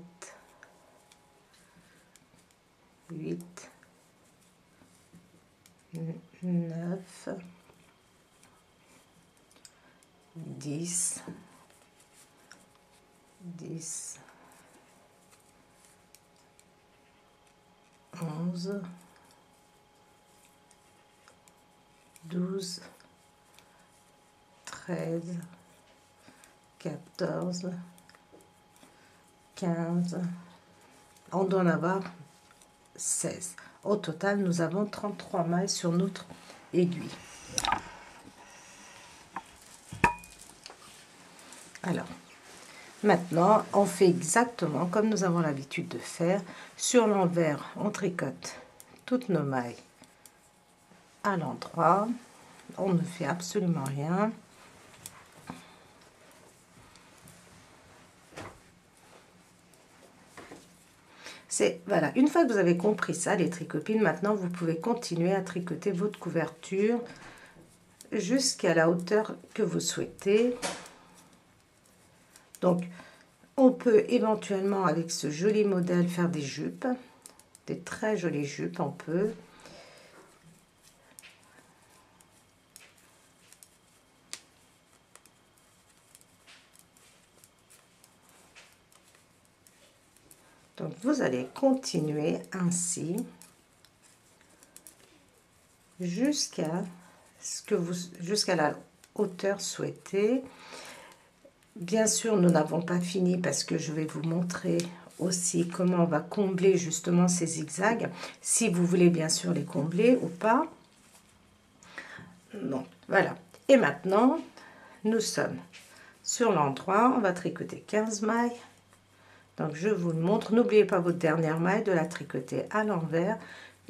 8, 9, 10, 11, 12, 13, 14, 15, on doit en avoir 16. Au total, nous avons 33 mailles sur notre aiguille. Alors, maintenant, on fait exactement comme nous avons l'habitude de faire. Sur l'envers, on tricote toutes nos mailles à l'endroit. On ne fait absolument rien. Voilà, une fois que vous avez compris ça, les tricopines, maintenant vous pouvez continuer à tricoter votre couverture jusqu'à la hauteur que vous souhaitez. Donc, on peut éventuellement avec ce joli modèle faire des jupes, des très jolies jupes, on peut. Donc, vous allez continuer ainsi jusqu'à la hauteur souhaitée. Bien sûr, nous n'avons pas fini parce que je vais vous montrer aussi comment on va combler justement ces zigzags, si vous voulez bien sûr les combler ou pas. Donc, voilà. Et maintenant, nous sommes sur l'endroit, on va tricoter 15 mailles. Donc, je vous le montre. N'oubliez pas votre dernière maille de la tricoter à l'envers.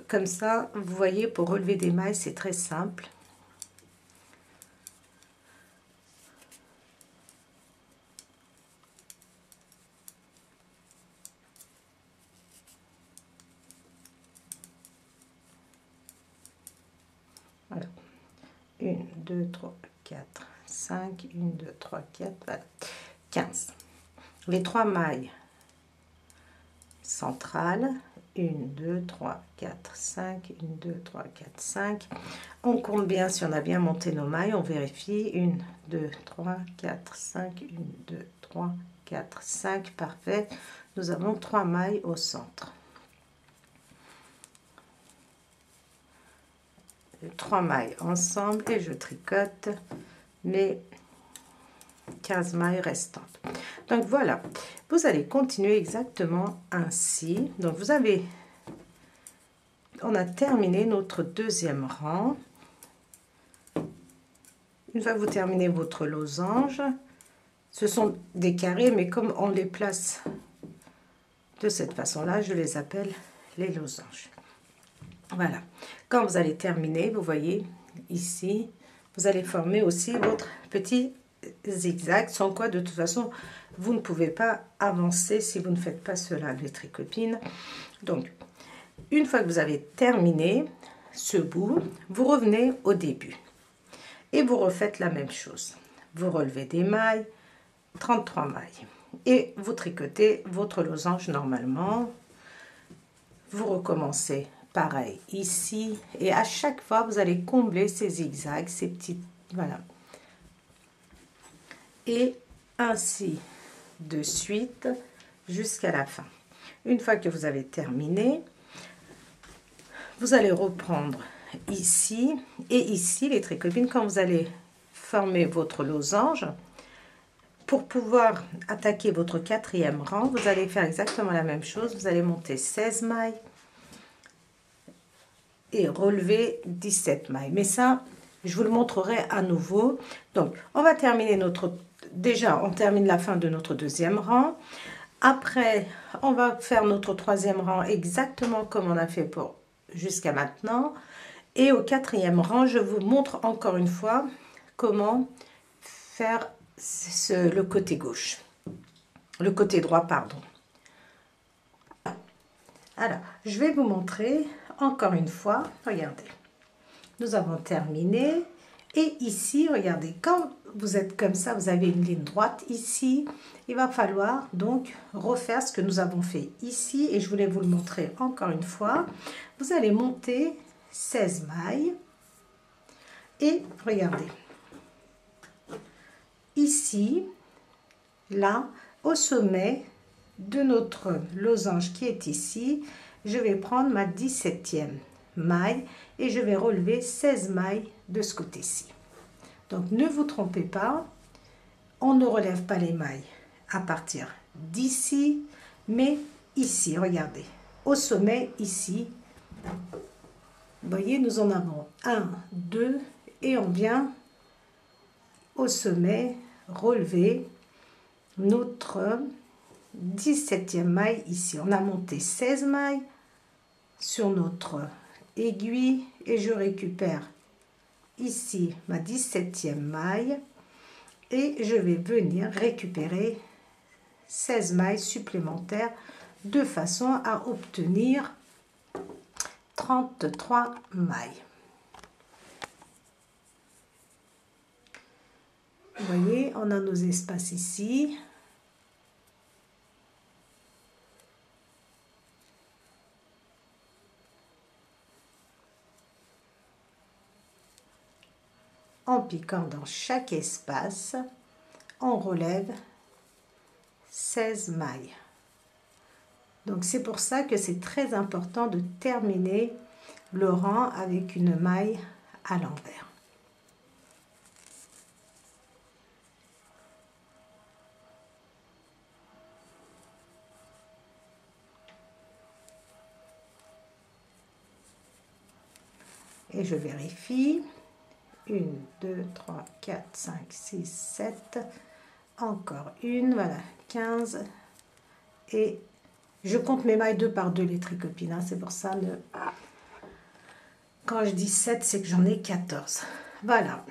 Comme ça, vous voyez, pour relever des mailles, c'est très simple. 1, 2, 3, 4, 5, 1, 2, 3, 4, voilà, 15. Les 3 mailles centrales, 1, 2, 3, 4, 5, 1, 2, 3, 4, 5. On compte bien si on a bien monté nos mailles, on vérifie. 1, 2, 3, 4, 5, 1, 2, 3, 4, 5, parfait. Nous avons 3 mailles au centre. 3 mailles ensemble et je tricote mes 15 mailles restantes. Donc voilà, vous allez continuer exactement ainsi. Donc on a terminé notre deuxième rang. Une fois que vous terminez votre losange, ce sont des carrés, mais comme on les place de cette façon-là, je les appelle les losanges. Voilà. Quand vous allez terminer, vous voyez ici, vous allez former aussi votre petit zigzag, sans quoi de toute façon, vous ne pouvez pas avancer si vous ne faites pas cela, les tricopines. Donc, une fois que vous avez terminé ce bout, vous revenez au début et vous refaites la même chose. Vous relevez des mailles, 33 mailles, et vous tricotez votre losange normalement. Vous recommencez pareil ici, et à chaque fois vous allez combler ces zigzags, ces petites, voilà, et ainsi de suite jusqu'à la fin. Une fois que vous avez terminé, vous allez reprendre ici et ici, les tricopines, quand vous allez former votre losange. Pour pouvoir attaquer votre quatrième rang, vous allez faire exactement la même chose. Vous allez monter 16 mailles et relever 17 mailles. Mais ça, je vous le montrerai à nouveau. Donc, on va terminer notre... Déjà, on termine la fin de notre deuxième rang. Après, on va faire notre troisième rang exactement comme on a fait pour jusqu'à maintenant. Et au quatrième rang, je vous montre encore une fois comment faire le côté gauche. Le côté droit, pardon. Alors, je vais vous montrer encore une fois. Regardez, nous avons terminé. Et ici, regardez, quand vous êtes comme ça, vous avez une ligne droite ici. Il va falloir donc refaire ce que nous avons fait ici. Et je voulais vous le montrer encore une fois. Vous allez monter 16 mailles. Et regardez, ici, là, au sommet de notre losange qui est ici, je vais prendre ma 17e maille et je vais relever 16 mailles de ce côté-ci. Donc ne vous trompez pas, on ne relève pas les mailles à partir d'ici, mais ici, regardez, au sommet ici, vous voyez, nous en avons 1, 2 et on vient au sommet relever notre 17e maille ici. On a monté 16 mailles sur notre aiguille et je récupère ici ma 17e maille et je vais venir récupérer 16 mailles supplémentaires de façon à obtenir 33 mailles. Vous voyez, on a nos espaces ici. En piquant dans chaque espace, on relève 16 mailles. Donc c'est pour ça que c'est très important de terminer le rang avec une maille à l'envers. Et je vérifie. 1, 2, 3, 4, 5, 6, 7. Encore une, voilà, 15. Et je compte mes mailles 2 par 2, les tricopines. Hein, c'est pour ça, quand je dis 7, c'est que j'en ai 14. Voilà.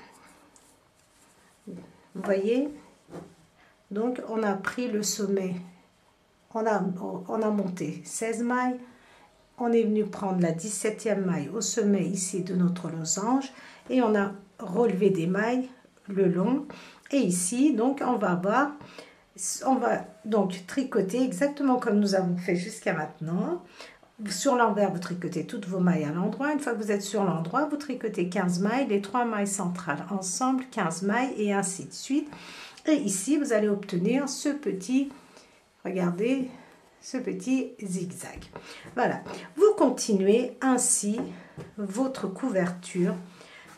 Vous voyez? Donc, on a pris le sommet. On a monté 16 mailles. On est venu prendre la 17e maille au sommet ici de notre losange. Et on a relever des mailles le long. Et ici, donc, on va donc tricoter exactement comme nous avons fait jusqu'à maintenant. Sur l'envers, vous tricotez toutes vos mailles à l'endroit. Une fois que vous êtes sur l'endroit, vous tricotez 15 mailles, les 3 mailles centrales ensemble, 15 mailles et ainsi de suite. Et ici, vous allez obtenir ce petit, regardez, ce petit zigzag. Voilà, vous continuez ainsi votre couverture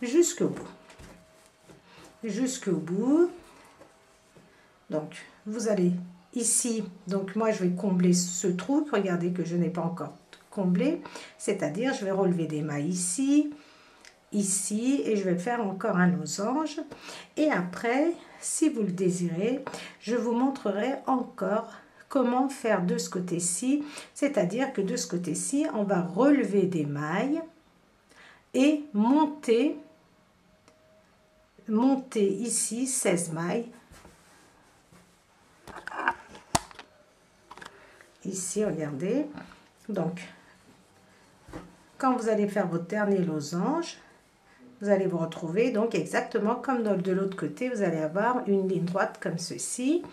jusqu'au bout. Jusqu'au bout. Donc, vous allez ici, donc moi je vais combler ce trou, regardez que je n'ai pas encore comblé, c'est-à-dire je vais relever des mailles ici, ici, et je vais faire encore un losange. Et après, si vous le désirez, je vous montrerai encore comment faire de ce côté-ci, c'est-à-dire que de ce côté-ci, on va relever des mailles et monter ici 16 mailles. Ici, regardez. Donc, quand vous allez faire votre dernier losange, vous allez vous retrouver donc exactement comme de l'autre côté. Vous allez avoir une ligne droite comme ceci.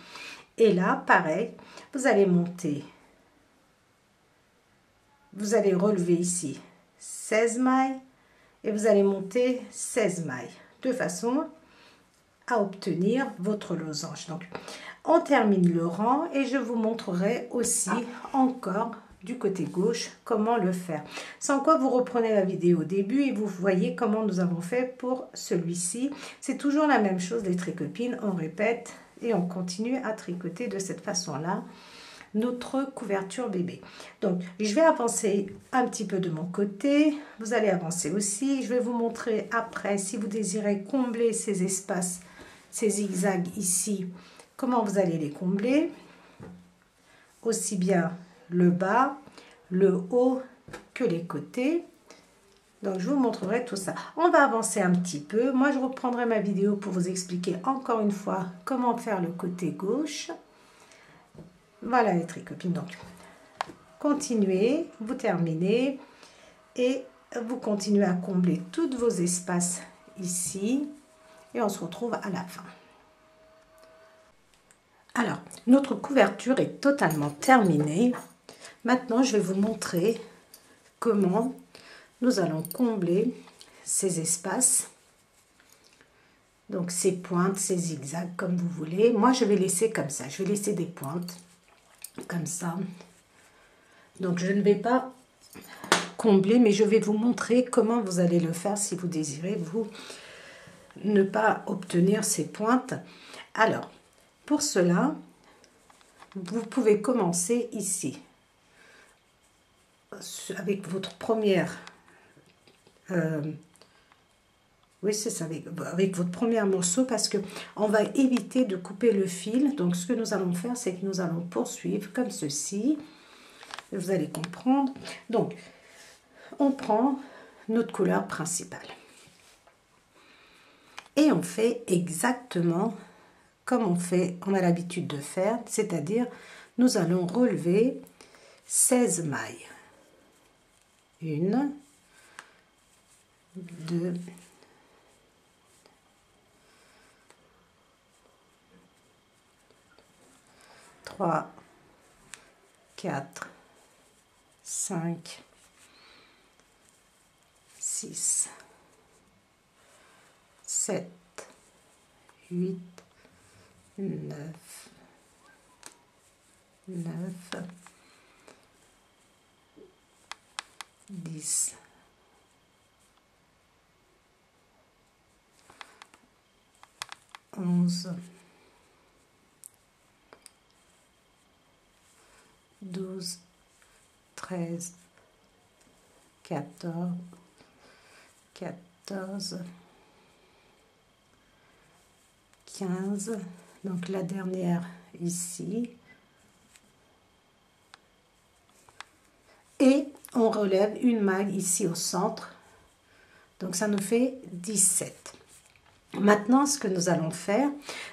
Et là, pareil, vous allez monter. Vous allez relever ici 16 mailles et vous allez monter 16 mailles de façon à obtenir votre losange. Donc, on termine le rang et je vous montrerai aussi encore du côté gauche comment le faire. Sans quoi vous reprenez la vidéo au début et vous voyez comment nous avons fait pour celui-ci. C'est toujours la même chose les tricopines, on répète et on continue à tricoter de cette façon-là notre couverture bébé. Donc, je vais avancer un petit peu de mon côté. Vous allez avancer aussi. Je vais vous montrer après, si vous désirez combler ces espaces, ces zigzags ici, comment vous allez les combler. Aussi bien le bas, le haut que les côtés. Donc, je vous montrerai tout ça. On va avancer un petit peu. Moi, je reprendrai ma vidéo pour vous expliquer encore une fois comment faire le côté gauche. Voilà les tricopines. Donc, continuez, vous terminez et vous continuez à combler tous vos espaces ici et on se retrouve à la fin. Alors, notre couverture est totalement terminée. Maintenant, je vais vous montrer comment nous allons combler ces espaces. Donc, ces pointes, ces zigzags, comme vous voulez. Moi, je vais laisser comme ça. Je vais laisser des pointes comme ça. Donc, je ne vais pas combler, mais je vais vous montrer comment vous allez le faire si vous désirez vous ne pas obtenir ces pointes. Alors, pour cela, vous pouvez commencer ici avec votre première oui, c'est ça, avec votre premier morceau, parce que on va éviter de couper le fil. Donc, ce que nous allons faire, c'est que nous allons poursuivre comme ceci. Vous allez comprendre. Donc, on prend notre couleur principale. Et on fait exactement comme on a l'habitude de faire, c'est-à-dire, nous allons relever 16 mailles. 1, 2, 3, 4, 5, 6, 7, 8, 9, 10, 11, 12, 13, 14, 15, donc la dernière ici, et on relève une maille ici au centre, donc ça nous fait 17. Maintenant, ce que nous allons faire,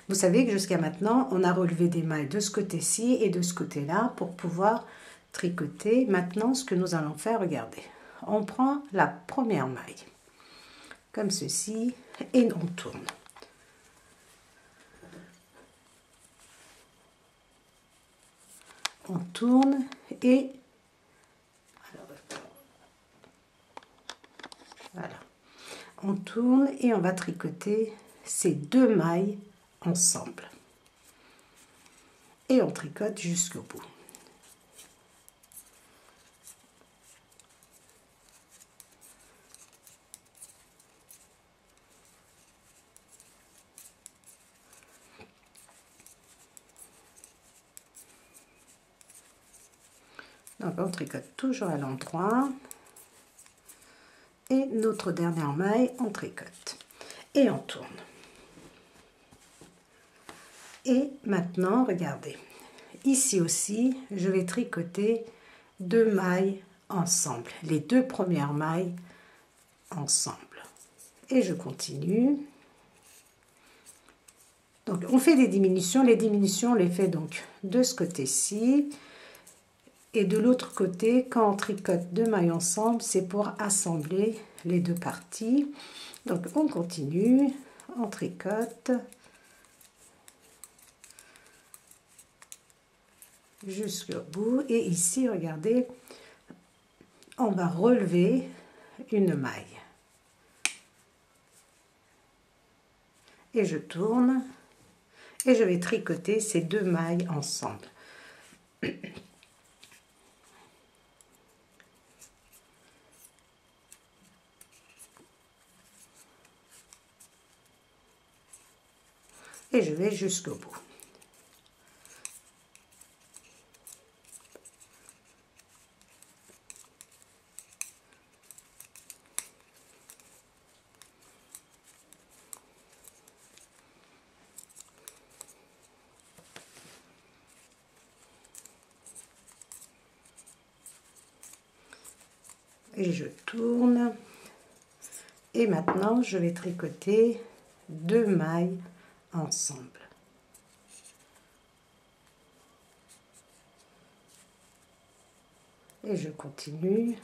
vous savez que jusqu'à maintenant, on a relevé des mailles de ce côté-ci et de ce côté-là pour pouvoir tricoter. Maintenant, ce que nous allons faire, regardez, on prend la première maille, comme ceci, et on tourne. On tourne et voilà, on tourne et on va tricoter ces deux mailles ensemble et on tricote jusqu'au bout. Donc on tricote toujours à l'endroit et notre dernière maille on tricote et on tourne. Et maintenant regardez, ici aussi je vais tricoter deux mailles ensemble, les deux premières mailles ensemble, et je continue. Donc on fait des diminutions, les diminutions on les fait donc de ce côté-ci. Et de l'autre côté, quand on tricote deux mailles ensemble, c'est pour assembler les deux parties. Donc on continue, on tricote jusqu'au bout. Et ici, regardez, on va relever une maille. Et je tourne et je vais tricoter ces deux mailles ensemble. Et je vais jusqu'au bout. Et je tourne. Et maintenant, je vais tricoter deux mailles ensemble. Et je continue.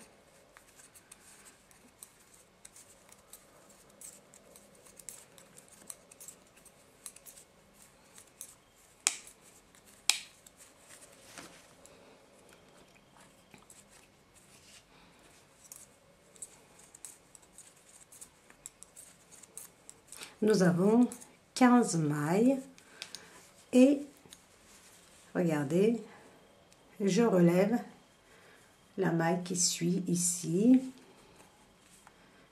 Nous avons 15 mailles et regardez, je relève la maille qui suit ici.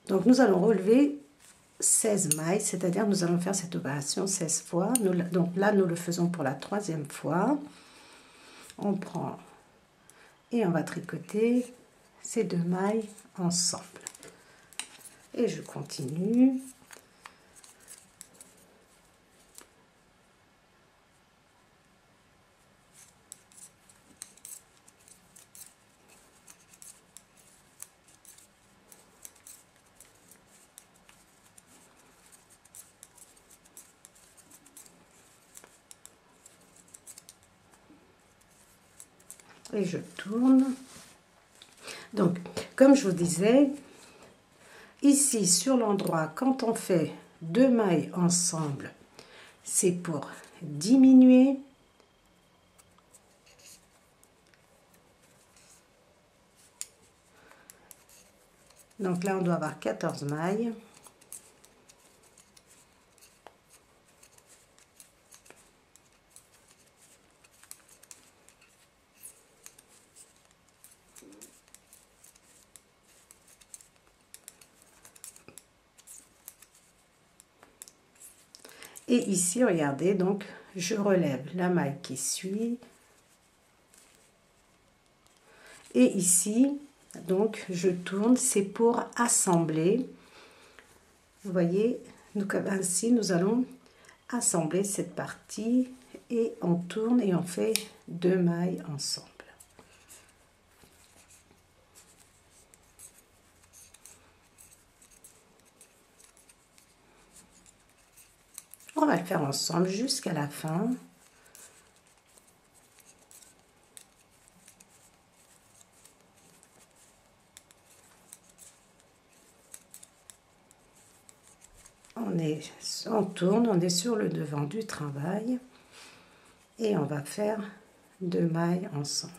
Donc nous allons relever 16 mailles, c'est-à-dire nous allons faire cette opération 16 fois. Donc là nous le faisons pour la troisième fois. On prend et on va tricoter ces deux mailles ensemble. Et je continue. Et je tourne. Donc, comme je vous disais, ici sur l'endroit, quand on fait deux mailles ensemble, c'est pour diminuer. Donc là, on doit avoir 14 mailles. Et ici, regardez, donc je relève la maille qui suit. Et ici, donc je tourne, c'est pour assembler. Vous voyez, donc ainsi nous allons assembler cette partie et on tourne et on fait deux mailles ensemble. On va le faire ensemble jusqu'à la fin. on tourne, on est sur le devant du travail et on va faire 2 mailles ensemble.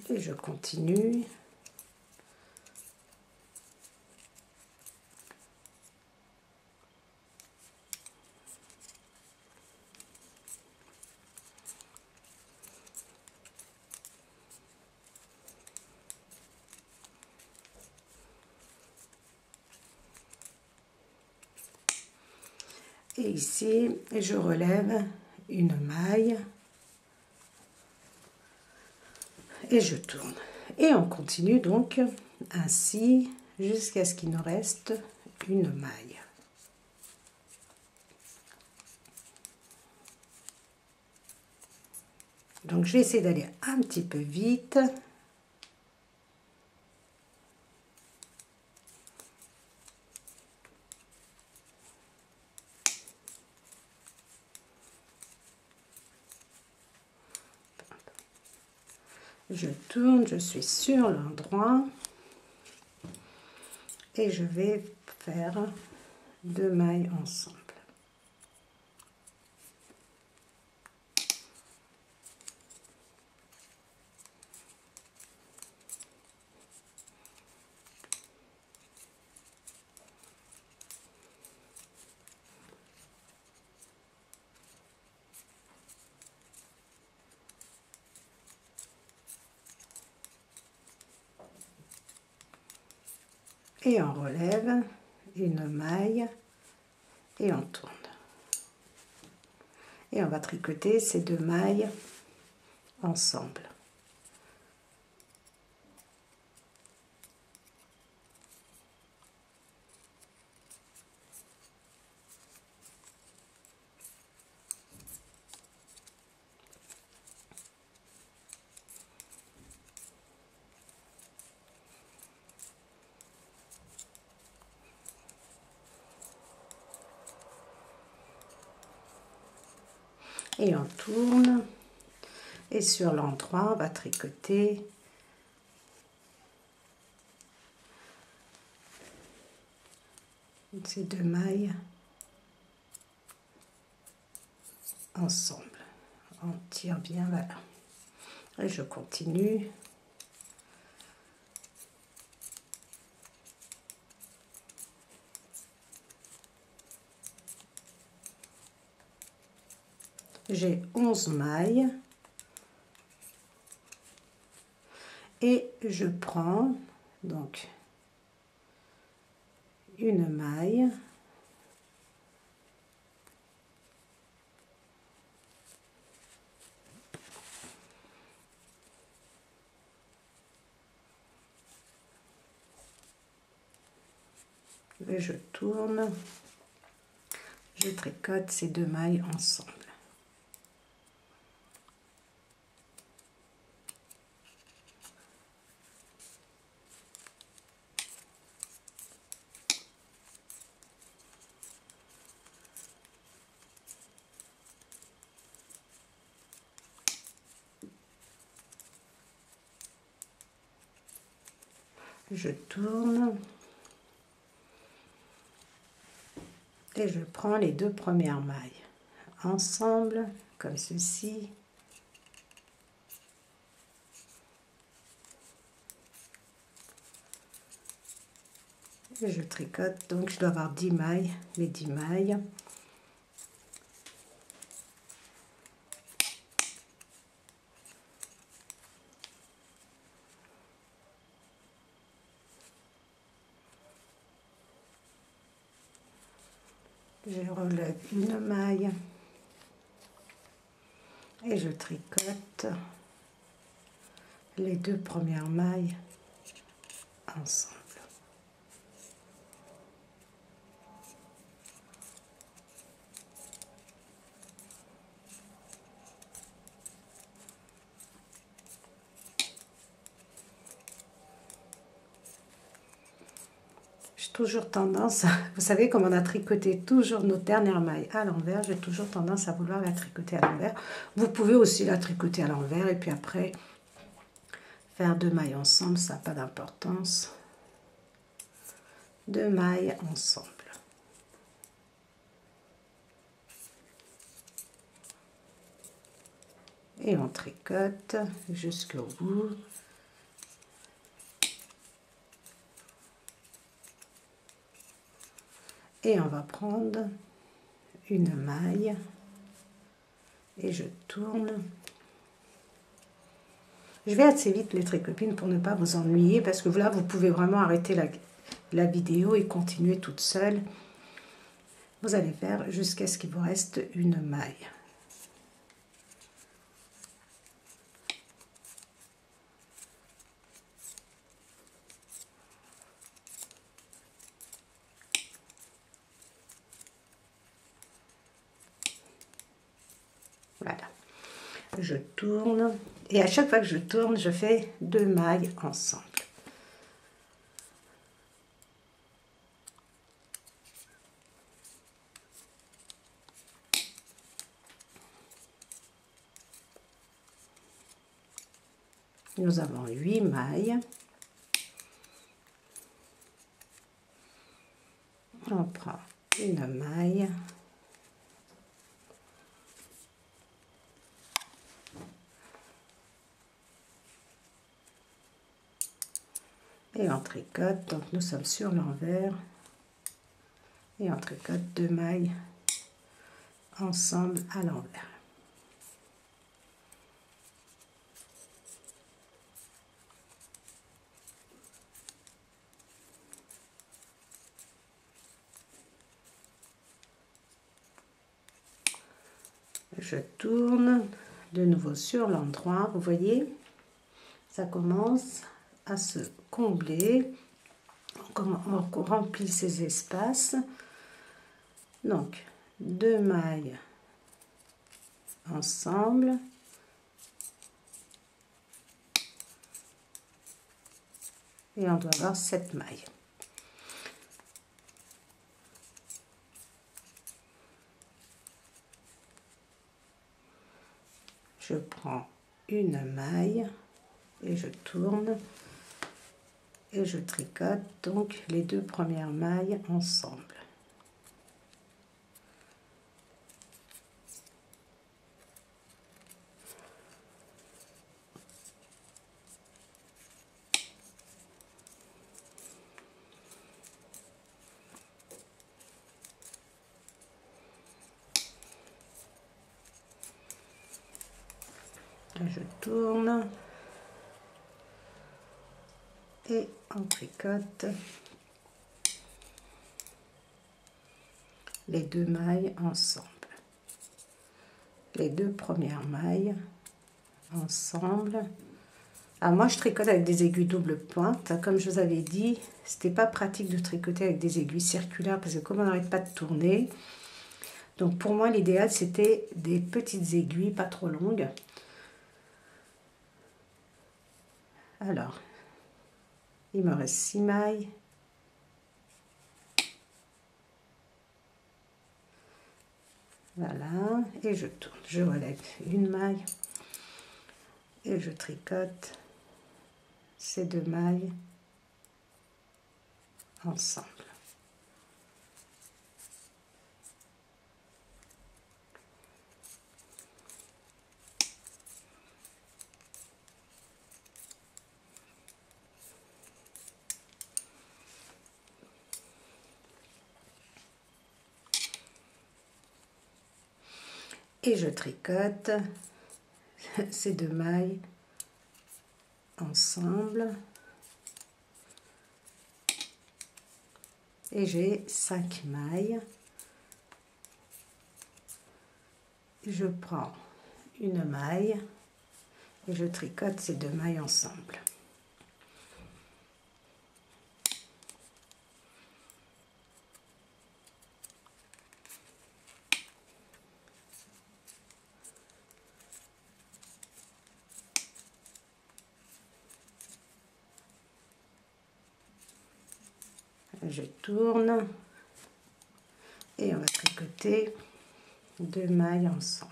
Et je continue. Et ici, je relève une maille et je tourne. Et on continue donc ainsi jusqu'à ce qu'il nous reste une maille. Donc je vais essayer d'aller un petit peu vite. Je tourne, je suis sur l'endroit et je vais faire 2 mailles ensemble. Et on relève une maille et on tourne. Et on va tricoter ces 2 mailles ensemble. Et on tourne et sur l'endroit on va tricoter ces 2 mailles ensemble. On tire bien, voilà. Et je continue. J'ai 11 mailles et je prends donc une maille et je tourne, je tricote ces 2 mailles ensemble. Je tourne et je prends les 2 premières mailles ensemble comme ceci. Et je tricote, donc je dois avoir 10 mailles, les 10 mailles. Je relève une maille et je tricote les 2 premières mailles ensemble. Toujours tendance, vous savez comme on a tricoté toujours nos dernières mailles à l'envers, j'ai toujours tendance à vouloir la tricoter à l'envers. Vous pouvez aussi la tricoter à l'envers et puis après faire 2 mailles ensemble, ça n'a pas d'importance. 2 mailles ensemble. Et on tricote jusqu'au bout. Et on va prendre une maille et je tourne. Je vais assez vite les tricopines pour ne pas vous ennuyer, parce que là vous pouvez vraiment arrêter la vidéo et continuer toute seule. Vous allez faire jusqu'à ce qu'il vous reste une maille. Voilà, je tourne et à chaque fois que je tourne, je fais 2 mailles ensemble. Nous avons 8 mailles. On prend une maille. Et on tricote, donc nous sommes sur l'envers. Et on tricote 2 mailles ensemble à l'envers. Je tourne de nouveau sur l'endroit, vous voyez, ça commence à se combler, on remplit ces espaces. Donc 2 mailles ensemble, et on doit avoir 7 mailles. Je prends une maille et je tourne et je tricote donc les 2 premières mailles ensemble. Je tourne et on tricote les 2 mailles ensemble, les 2 premières mailles ensemble. Alors moi je tricote avec des aiguilles double pointe, comme je vous avais dit, c'était pas pratique de tricoter avec des aiguilles circulaires parce que comme on n'arrête pas de tourner, donc pour moi l'idéal c'était des petites aiguilles pas trop longues. Alors il me reste 6 mailles. Voilà, et je tourne, je relève une maille et je tricote ces 2 mailles ensemble. Et je tricote ces 2 mailles ensemble et j'ai 5 mailles. Je prends une maille et je tricote ces 2 mailles ensemble. Je tourne et on va tricoter 2 mailles ensemble.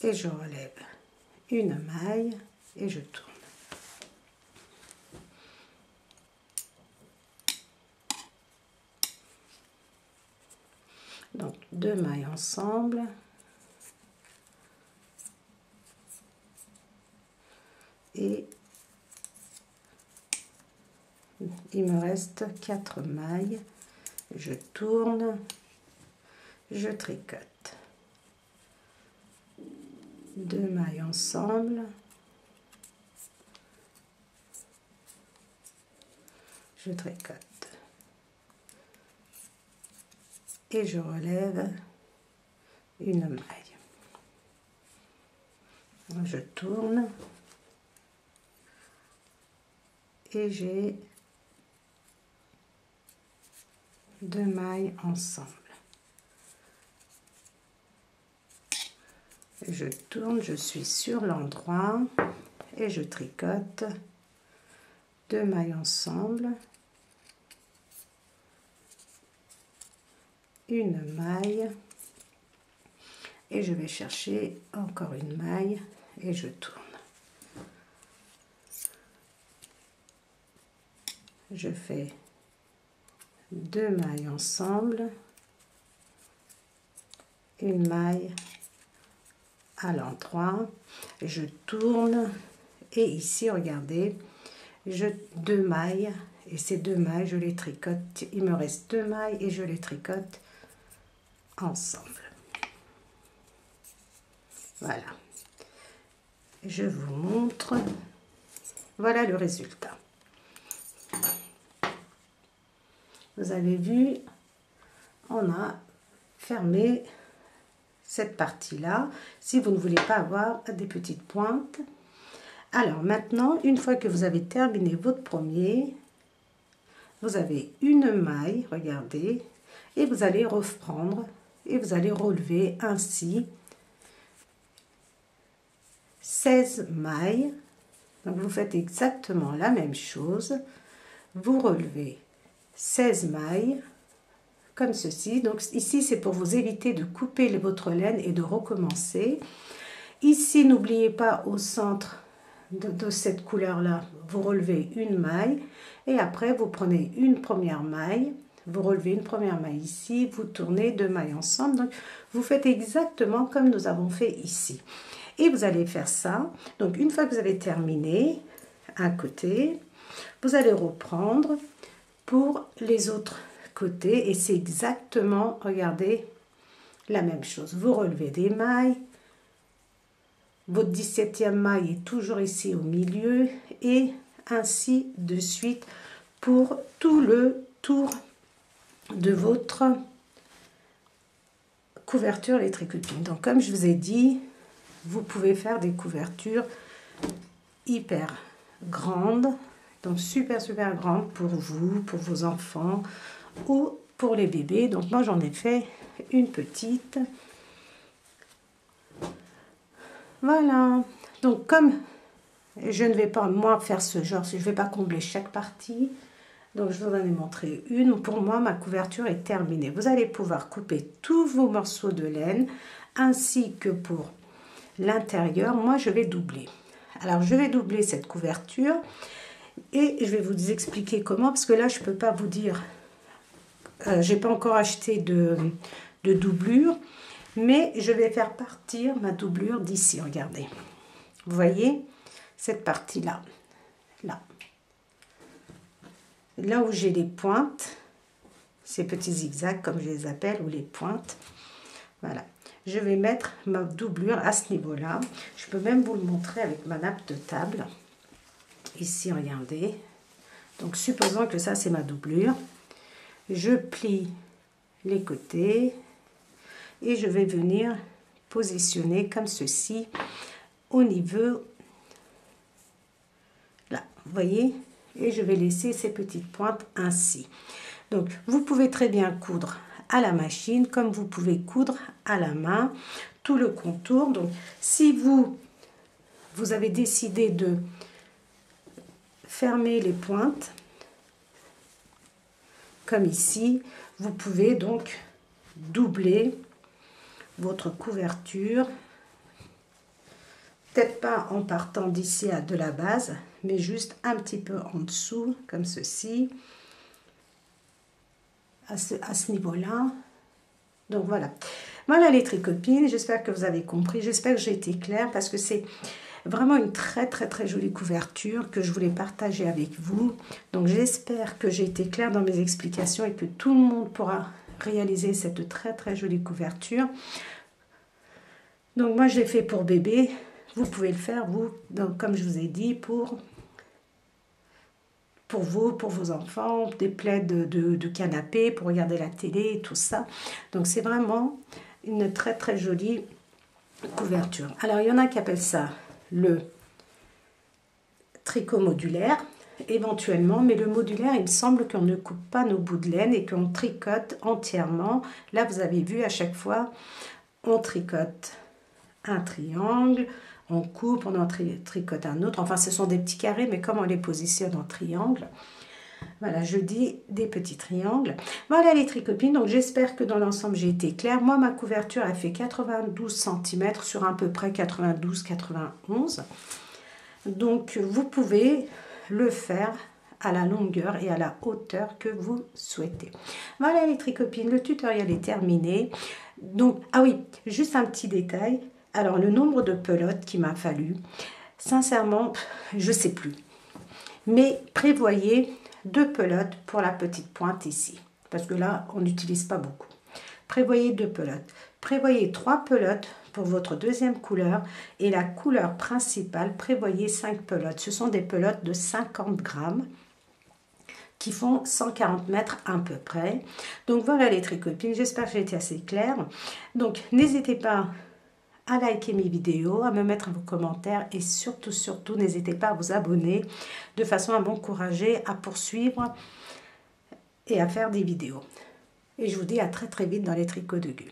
et je relève une maille et je tourne. Donc 2 mailles ensemble. Et il me reste 4 mailles. Je tourne, je tricote. 2 mailles ensemble. Je tricote. Et je relève une maille. Je tourne. Et j'ai 2 mailles ensemble. Je tourne, je suis sur l'endroit et je tricote 2 mailles ensemble, une maille et je vais chercher encore une maille et je tourne. Je fais 2 mailles ensemble, une maille à l'endroit, je tourne et ici regardez, 2 mailles et ces 2 mailles je les tricote, il me reste 2 mailles et je les tricote ensemble. Voilà, je vous montre, voilà le résultat. Vous avez vu, on a fermé cette partie-là, si vous ne voulez pas avoir des petites pointes. Alors maintenant, une fois que vous avez terminé votre premier, vous avez une maille, regardez, et vous allez reprendre et vous allez relever ainsi 16 mailles. Donc vous faites exactement la même chose, vous relevez 16 mailles comme ceci. Donc ici c'est pour vous éviter de couper votre laine et de recommencer. Ici n'oubliez pas, au centre de cette couleur là, vous relevez une maille et après vous prenez une première maille, vous relevez une première maille ici, vous tournez 2 mailles ensemble. Donc vous faites exactement comme nous avons fait ici et vous allez faire ça. Donc une fois que vous avez terminé un côté, vous allez reprendre pour les autres côtés et c'est exactement, regardez, la même chose. Vous relevez des mailles, votre 17e maille est toujours ici au milieu et ainsi de suite pour tout le tour de votre couverture les tricotines. Donc comme je vous ai dit, vous pouvez faire des couvertures hyper grandes, donc super grandes pour vous, pour vos enfants ou pour les bébés. Donc moi j'en ai fait une petite. Voilà, donc comme je ne vais pas moi faire ce genre, je ne vais pas combler chaque partie, donc je vous en ai montré une. Pour moi ma couverture est terminée. Vous allez pouvoir couper tous vos morceaux de laine ainsi que pour l'intérieur. Moi je vais doubler. Alors je vais doubler cette couverture et je vais vous expliquer comment, parce que là je ne peux pas vous dire, j'ai pas encore acheté de doublure. Mais je vais faire partir ma doublure d'ici, regardez. Vous voyez cette partie-là, là où j'ai les pointes, ces petits zigzags comme je les appelle, ou les pointes. Voilà, je vais mettre ma doublure à ce niveau-là. Je peux même vous le montrer avec ma nappe de table. Ici, regardez. Donc, supposons que ça, c'est ma doublure. Je plie les côtés. Et je vais venir positionner comme ceci au niveau, là, vous voyez, et je vais laisser ces petites pointes ainsi. Donc, vous pouvez très bien coudre à la machine, comme vous pouvez coudre à la main, tout le contour. Donc, si vous avez décidé de fermer les pointes, comme ici, vous pouvez donc doubler votre couverture Peut-être pas en partant d'ici de la base, mais juste un petit peu en dessous, comme ceci, à ce niveau-là. Donc voilà. Voilà les tricopines, j'espère que vous avez compris, j'espère que j'ai été claire parce que c'est vraiment une très jolie couverture que je voulais partager avec vous. Donc j'espère que j'ai été claire dans mes explications et que tout le monde pourra réaliser cette très jolie couverture. Donc moi je l'ai fait pour bébé, vous pouvez le faire vous, donc comme je vous ai dit, pour vous, pour vos enfants, des plaids de canapé, pour regarder la télé et tout ça. Donc c'est vraiment une très jolie couverture. Alors il y en a qui appellent ça le tricot modulaire, éventuellement, mais le modulaire, il me semble qu'on ne coupe pas nos bouts de laine et qu'on tricote entièrement. Là, vous avez vu, à chaque fois, on tricote un triangle, on coupe, on en tricote un autre. Enfin, ce sont des petits carrés, mais comme on les positionne en triangle, voilà, je dis des petits triangles. Voilà les tricopines, donc j'espère que dans l'ensemble j'ai été claire. Moi, ma couverture, elle fait 92 cm sur à peu près 92-91. Donc, vous pouvez le faire à la longueur et à la hauteur que vous souhaitez. Voilà les tricopines, le tutoriel est terminé. Donc, ah oui, juste un petit détail. Alors, le nombre de pelotes qu'il m'a fallu, sincèrement, je ne sais plus. Mais prévoyez 2 pelotes pour la petite pointe ici. Parce que là, on n'utilise pas beaucoup. Prévoyez 2 pelotes. Prévoyez 3 pelotes pour votre deuxième couleur. Et la couleur principale, prévoyez 5 pelotes. Ce sont des pelotes de 50 grammes qui font 140 mètres à peu près. Donc voilà les tricopines, j'espère que j'ai été assez claire. Donc n'hésitez pas à liker mes vidéos, à me mettre vos commentaires et surtout, n'hésitez pas à vous abonner de façon à m'encourager à poursuivre et à faire des vidéos. Et je vous dis à très vite dans les tricots de Gull.